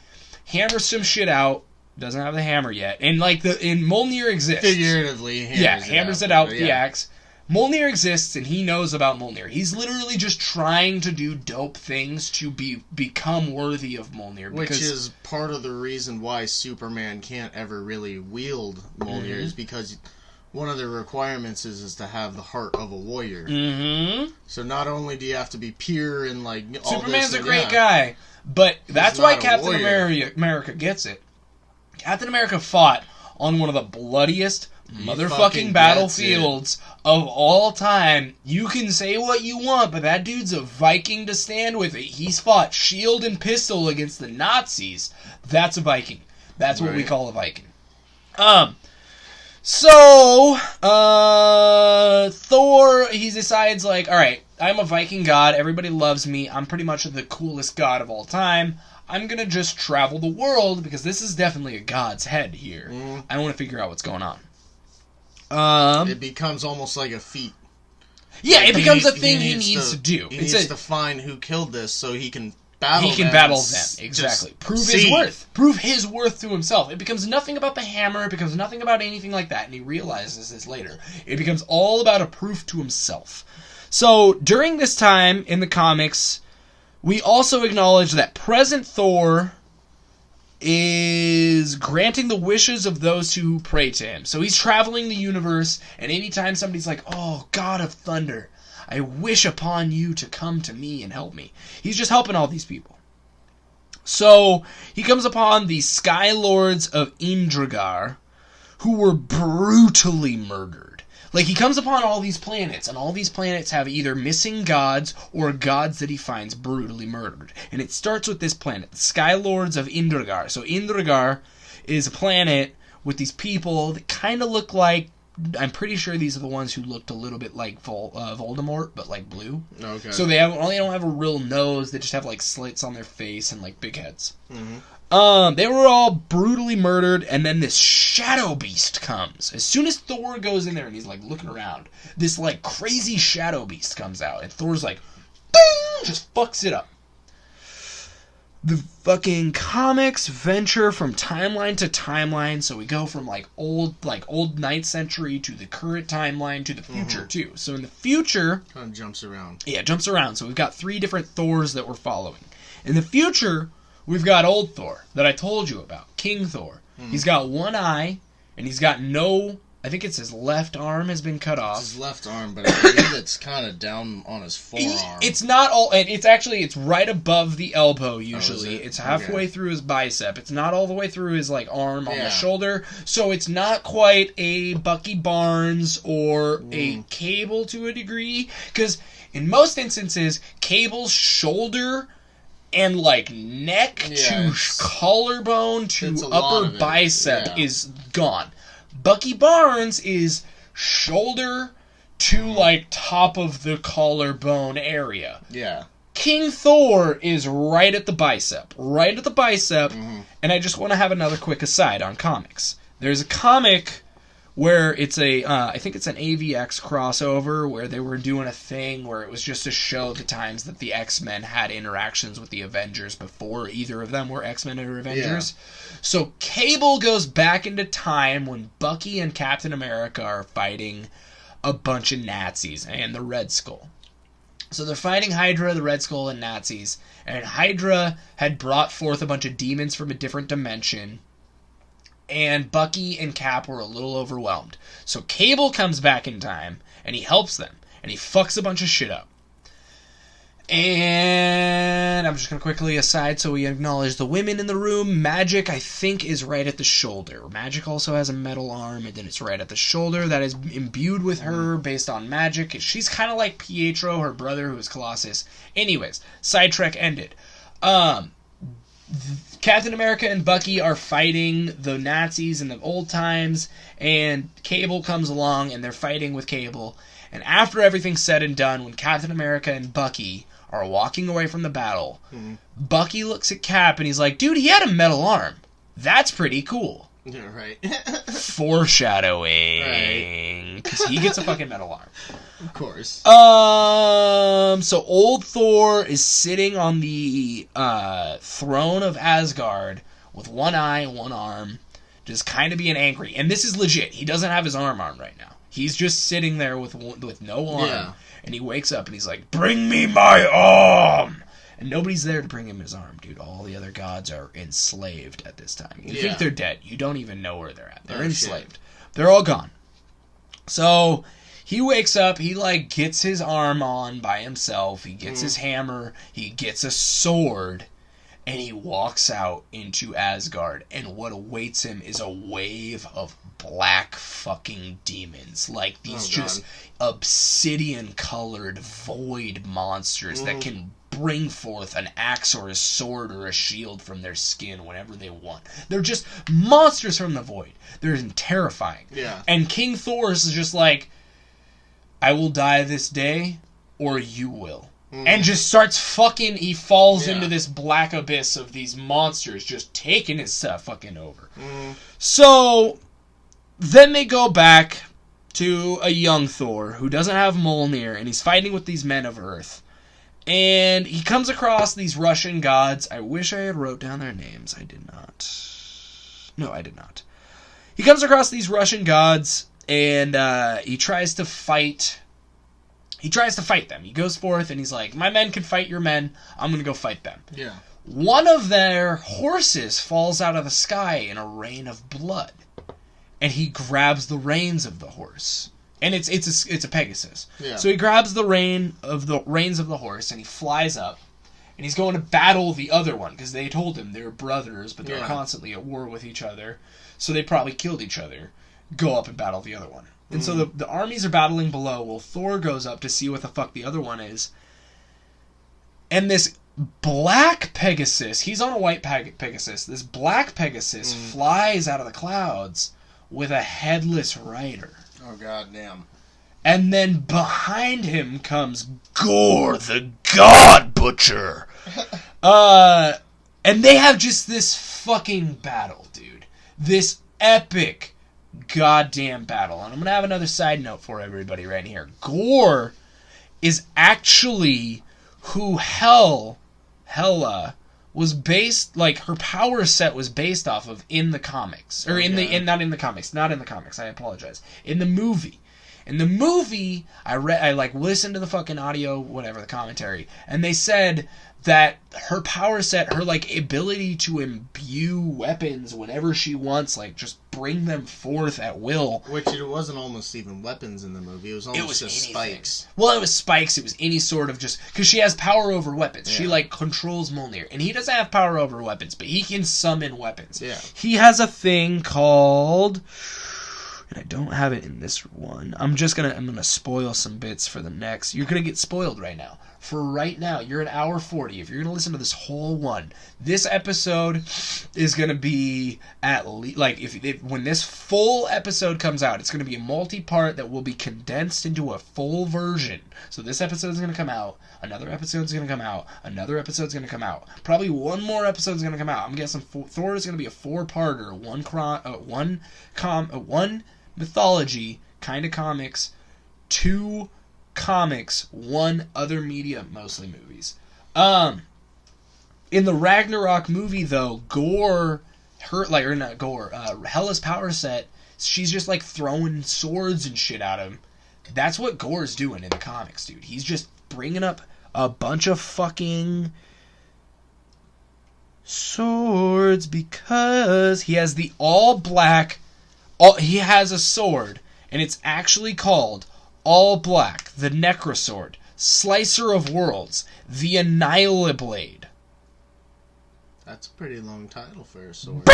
hammers some shit out. Doesn't have the hammer yet. And in Mjolnir exists. Figuratively, hammers it out with the axe. Mjolnir exists, and he knows about Mjolnir. He's literally just trying to do dope things to become worthy of Mjolnir. Which is part of the reason why Superman can't ever really wield Mjolnir, is because one of the requirements is to have the heart of a warrior. Mm-hmm. So not only do you have to be pure and all Superman's this, a great guy, but that's why Captain America gets it. Captain America fought on one of the bloodiest, motherfucking battlefields of all time. You can say what you want, but that dude's a Viking to stand with it. He's fought shield and pistol against the Nazis. That's a Viking. That's what we call a Viking. So, Thor, he decides, like, alright, I'm a Viking god, everybody loves me, I'm pretty much the coolest god of all time, I'm gonna just travel the world, because this is definitely a god's head here. I want to figure out what's going on. It becomes almost like a feat. Yeah, it becomes a thing he needs to do. He needs to find who killed this so he can battle them. He can battle them, exactly. Prove his worth. Prove his worth to himself. It becomes nothing about the hammer, it becomes nothing about anything like that, and he realizes this later. It becomes all about a proof to himself. So, during this time in the comics, we also acknowledge that present Thor is granting the wishes of those who pray to him. So he's traveling the universe, and anytime somebody's like, oh, God of Thunder, I wish upon you to come to me and help me. He's just helping all these people. So he comes upon the Sky Lords of Indragar, who were brutally murdered. Like, he comes upon all these planets, and all these planets have either missing gods or gods that he finds brutally murdered. And it starts with this planet, the Sky Lords of Indragar. So Indragar is a planet with these people that kind of look like, I'm pretty sure these are the ones who looked a little bit like Voldemort, but like blue. Okay. So they don't have a real nose, they just have like slits on their face and like big heads. They were all brutally murdered, and then this shadow beast comes. As soon as Thor goes in there and he's like looking around, this like crazy shadow beast comes out, and Thor's like, bing, just fucks it up. The fucking comics venture from timeline to timeline, so we go from like old 9th century to the current timeline to the future too. So in the future, kind of jumps around. Yeah, it jumps around. So we've got 3 different Thors that we're following. In the future, we've got old Thor that I told you about, King Thor. He's got one eye, and he's got no, I think it's his left arm has been cut off. It's his left arm, but I believe it's kind of down on his forearm. It's not all, it's right above the elbow usually. Oh, it's halfway through his bicep. It's not all the way through his like arm on the shoulder. So it's not quite a Bucky Barnes or a Cable to a degree. Because in most instances, Cable's shoulder and like neck to collarbone to upper bicep is gone. Bucky Barnes is shoulder to like top of the collarbone area. Yeah. King Thor is right at the bicep. And I just want to have another quick aside on comics. There's a comic where it's I think it's an AVX crossover where they were doing a thing where it was just to show the times that the X-Men had interactions with the Avengers before either of them were X-Men or Avengers. Yeah. So Cable goes back into time when Bucky and Captain America are fighting a bunch of Nazis and the Red Skull. So they're fighting Hydra, the Red Skull, and Nazis. And Hydra had brought forth a bunch of demons from a different dimension. And Bucky and Cap were a little overwhelmed. So Cable comes back in time, and he helps them. And he fucks a bunch of shit up. And I'm just going to quickly aside so we acknowledge the women in the room. Magic, I think, is right at the shoulder. Magic also has a metal arm, and then it's right at the shoulder. That is imbued with her based on magic. She's kind of like Pietro, her brother, who is Colossus. Anyways, sidetrack ended. Captain America and Bucky are fighting the Nazis in the old times, and Cable comes along, and they're fighting with Cable. And after everything's said and done, when Captain America and Bucky are walking away from the battle, Bucky looks at Cap, and he's like, dude, he had a metal arm. That's pretty cool. Yeah, right. Foreshadowing. Because he gets a fucking metal arm. Of course. So old Thor is sitting on the throne of Asgard with one eye and one arm, just kind of being angry. And this is legit. He doesn't have his arm on right now. He's just sitting there with no arm. Yeah. And he wakes up and he's like, bring me my arm! And nobody's there to bring him his arm, dude. All the other gods are enslaved at this time. You think they're dead. You don't even know where they're at. They're enslaved. Shit. They're all gone. So he wakes up, he like gets his arm on by himself, he gets his hammer, he gets a sword, And he walks out into Asgard, and what awaits him is a wave of black fucking demons. Like these just obsidian-colored void monsters that can bring forth an axe or a sword or a shield from their skin whenever they want. They're just monsters from the void. They're terrifying. Yeah. And King Thor is just like, I will die this day, or you will. And just starts fucking... He falls into this black abyss of these monsters just taking his stuff fucking over. So, then they go back to a young Thor who doesn't have Mjolnir, and he's fighting with these men of Earth. And he comes across these Russian gods. I wish I had wrote down their names. I did not. No, I did not. He comes across these Russian gods, and he tries to fight... He tries to fight them. He goes forth and he's like, my men can fight your men. I'm going to go fight them. Yeah. One of their horses falls out of the sky in a rain of blood. And he grabs the reins of the horse. And it's a Pegasus. Yeah. So he grabs the reins of the horse and he flies up. And he's going to battle the other one. Because they told him they're brothers, but they're constantly at war with each other. So they probably killed each other. Go up and battle the other one. And so the armies are battling below. Well, Thor goes up to see what the fuck the other one is. And this black Pegasus, he's on a white Pegasus. This black Pegasus flies out of the clouds with a headless rider. Oh, goddamn. And then behind him comes Gore, the God Butcher. And they have just this fucking battle, dude. This epic goddamn battle. And I'm gonna have another side note for everybody right here. Gore is actually who Hela was based, like, her power set was based off of in the comics. Or not in the comics, I apologize. In the movie. In the movie, I listened to the fucking audio, whatever, the commentary, and they said that her power set, her, like, ability to imbue weapons whenever she wants, like, just bring them forth at will. Which it wasn't almost even weapons in the movie. It was almost just spikes. Well, it was spikes. It was any sort of just... Because she has power over weapons. Yeah. She, like, controls Mjolnir. And he doesn't have power over weapons, but he can summon weapons. Yeah. He has a thing called... And I don't have it in this one. I'm gonna spoil some bits for the next. You're gonna get spoiled right now. For right now, you're an hour 40. If you're gonna listen to this whole one, this episode is gonna be at least, like, if when this full episode comes out, it's gonna be a multi-part that will be condensed into a full version. So this episode is gonna come out. Another episode's gonna come out. Another episode's gonna come out. Probably one more episode's gonna come out. I'm guessing Thor is gonna be a 4-parter. One mythology kind of comics, 2 comics, 1 other media, mostly movies. In the Ragnarok movie though, Hela's power set, she's just like throwing swords and shit at him. That's what Gore's doing in the comics, dude. He's just bringing up a bunch of fucking swords because he has the all black. He has a sword, and it's actually called All Black, the Necrosword, Slicer of Worlds, the Annihilablade. That's a pretty long title for a sword.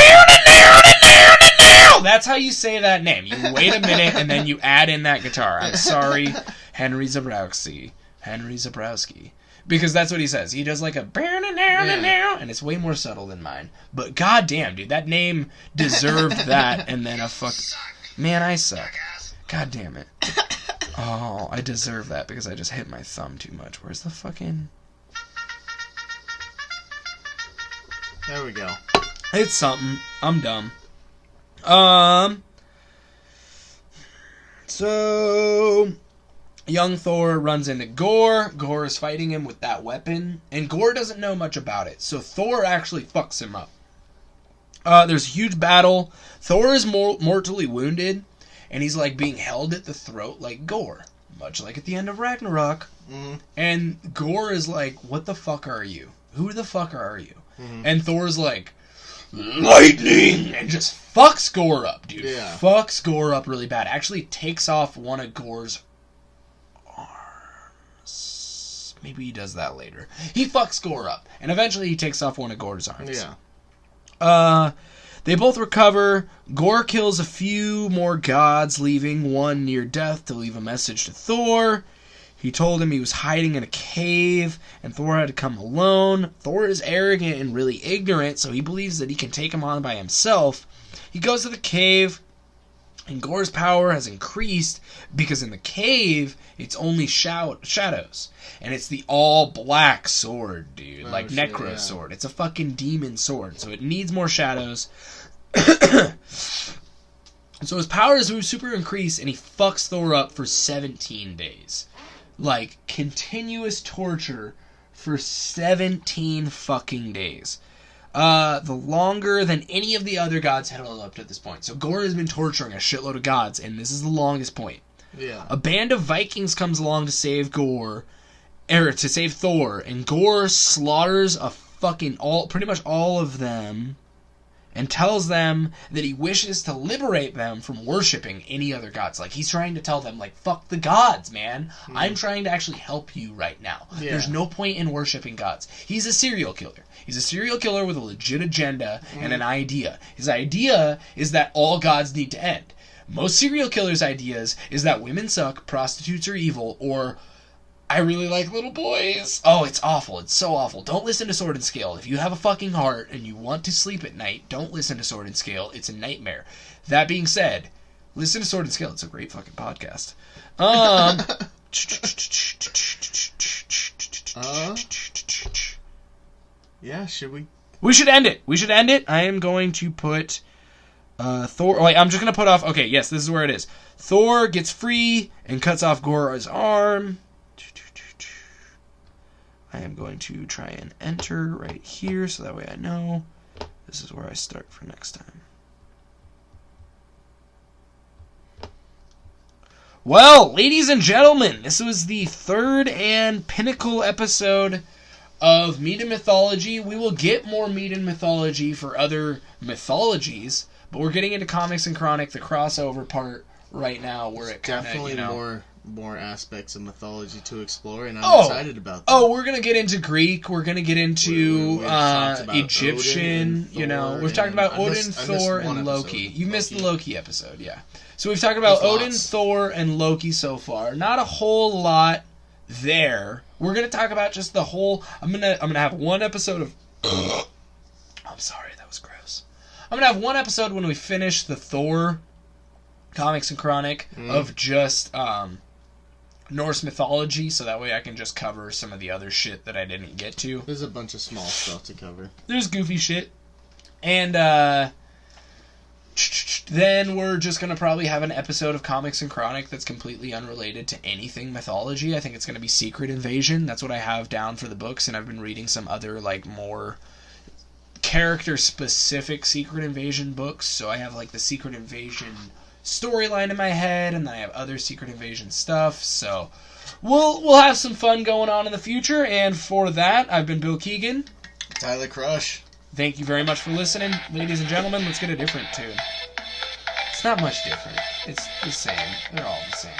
That's how you say that name. You wait a minute, and then you add in that guitar. I'm sorry, Henry Zabrowski. Because that's what he says. He does like a... And it's way more subtle than mine. But goddamn, dude, that name deserved that, and then a fuck... Man, I suck. God damn it. Oh, I deserve that because I just hit my thumb too much. Where's the fucking... There we go. It's something. I'm dumb. So... Young Thor runs into Gore. Gore is fighting him with that weapon. And Gore doesn't know much about it. So Thor actually fucks him up. There's a huge battle. Thor is mortally wounded. And he's like being held at the throat like Gore. Much like at the end of Ragnarok. Mm-hmm. And Gore is like, what the fuck are you? Who the fuck are you? Mm-hmm. And Thor's like, lightning! And just fucks Gore up, dude. Yeah. Fucks Gore up really bad. Actually takes off one of Gore's arms. Maybe he does that later. He fucks Gore up, and eventually he takes off one of Gore's arms. Yeah. They both recover. Gore kills a few more gods, leaving one near death to leave a message to Thor. He told him he was hiding in a cave, and Thor had to come alone. Thor is arrogant and really ignorant, so he believes that he can take him on by himself. He goes to the cave, and Gore's power has increased because in the cave, it's only shadows. And it's the all-black sword, dude. Like Necro sword. It's a fucking demon sword, so it needs more shadows. So his powers super increase, and he fucks Thor up for 17 days. Like, continuous torture for 17 fucking days. The longer than any of the other gods had held up to this point. So Gore has been torturing a shitload of gods, and this is the longest point. Yeah. A band of Vikings comes along to save Thor, and Gore slaughters pretty much all of them, and tells them that he wishes to liberate them from worshipping any other gods. Like, he's trying to tell them, like, fuck the gods, man. I'm trying to actually help you right now. Yeah. There's no point in worshipping gods. He's a serial killer. He's a serial killer with a legit agenda and an idea. His idea is that all gods need to end. Most serial killers' ideas is that women suck, prostitutes are evil, or I really like little boys. Oh, it's awful. It's so awful. Don't listen to Sword and Scale. If you have a fucking heart and you want to sleep at night, don't listen to Sword and Scale. It's a nightmare. That being said, listen to Sword and Scale. It's a great fucking podcast. Yeah, should we? We should end it. I am going to put Thor... Like, I'm just going to put off... Okay, yes, this is where it is. Thor gets free and cuts off Gore's arm. I am going to try and enter right here so that way I know this is where I start for next time. Well, ladies and gentlemen, this was the third and pinnacle episode of Mead and Mythology. We will get more Mead and Mythology for other mythologies, but we're getting into Comics and Chronic, the crossover part right now, where it kind of, definitely more aspects of mythology to explore, and I'm excited about that. Oh, we're going to get into Greek, we're going to get into Egyptian, Odin, we've talked about Odin, Thor, and Loki. You missed the Loki episode, yeah. So we've talked about Odin, Thor, and Loki so far. Not a whole lot there. We're going to talk about just the whole... I'm gonna have one episode of... I'm sorry, that was gross. I'm going to have one episode when we finish the Thor Comics and Chronic of just Norse mythology, so that way I can just cover some of the other shit that I didn't get to. There's a bunch of small stuff to cover. There's goofy shit. And then we're just going to probably have an episode of Comics and Chronic that's completely unrelated to anything mythology. I think it's going to be Secret Invasion. That's what I have down for the books, and I've been reading some other, like, more character-specific Secret Invasion books. So I have, like, the Secret Invasion storyline in my head, and then I have other Secret Invasion stuff. So we'll have some fun going on in the future, and for that, I've been Bill Keegan. Tyler Crush. Thank you very much for listening. Ladies and gentlemen, let's get a different tune. It's not much different. It's the same. They're all the same.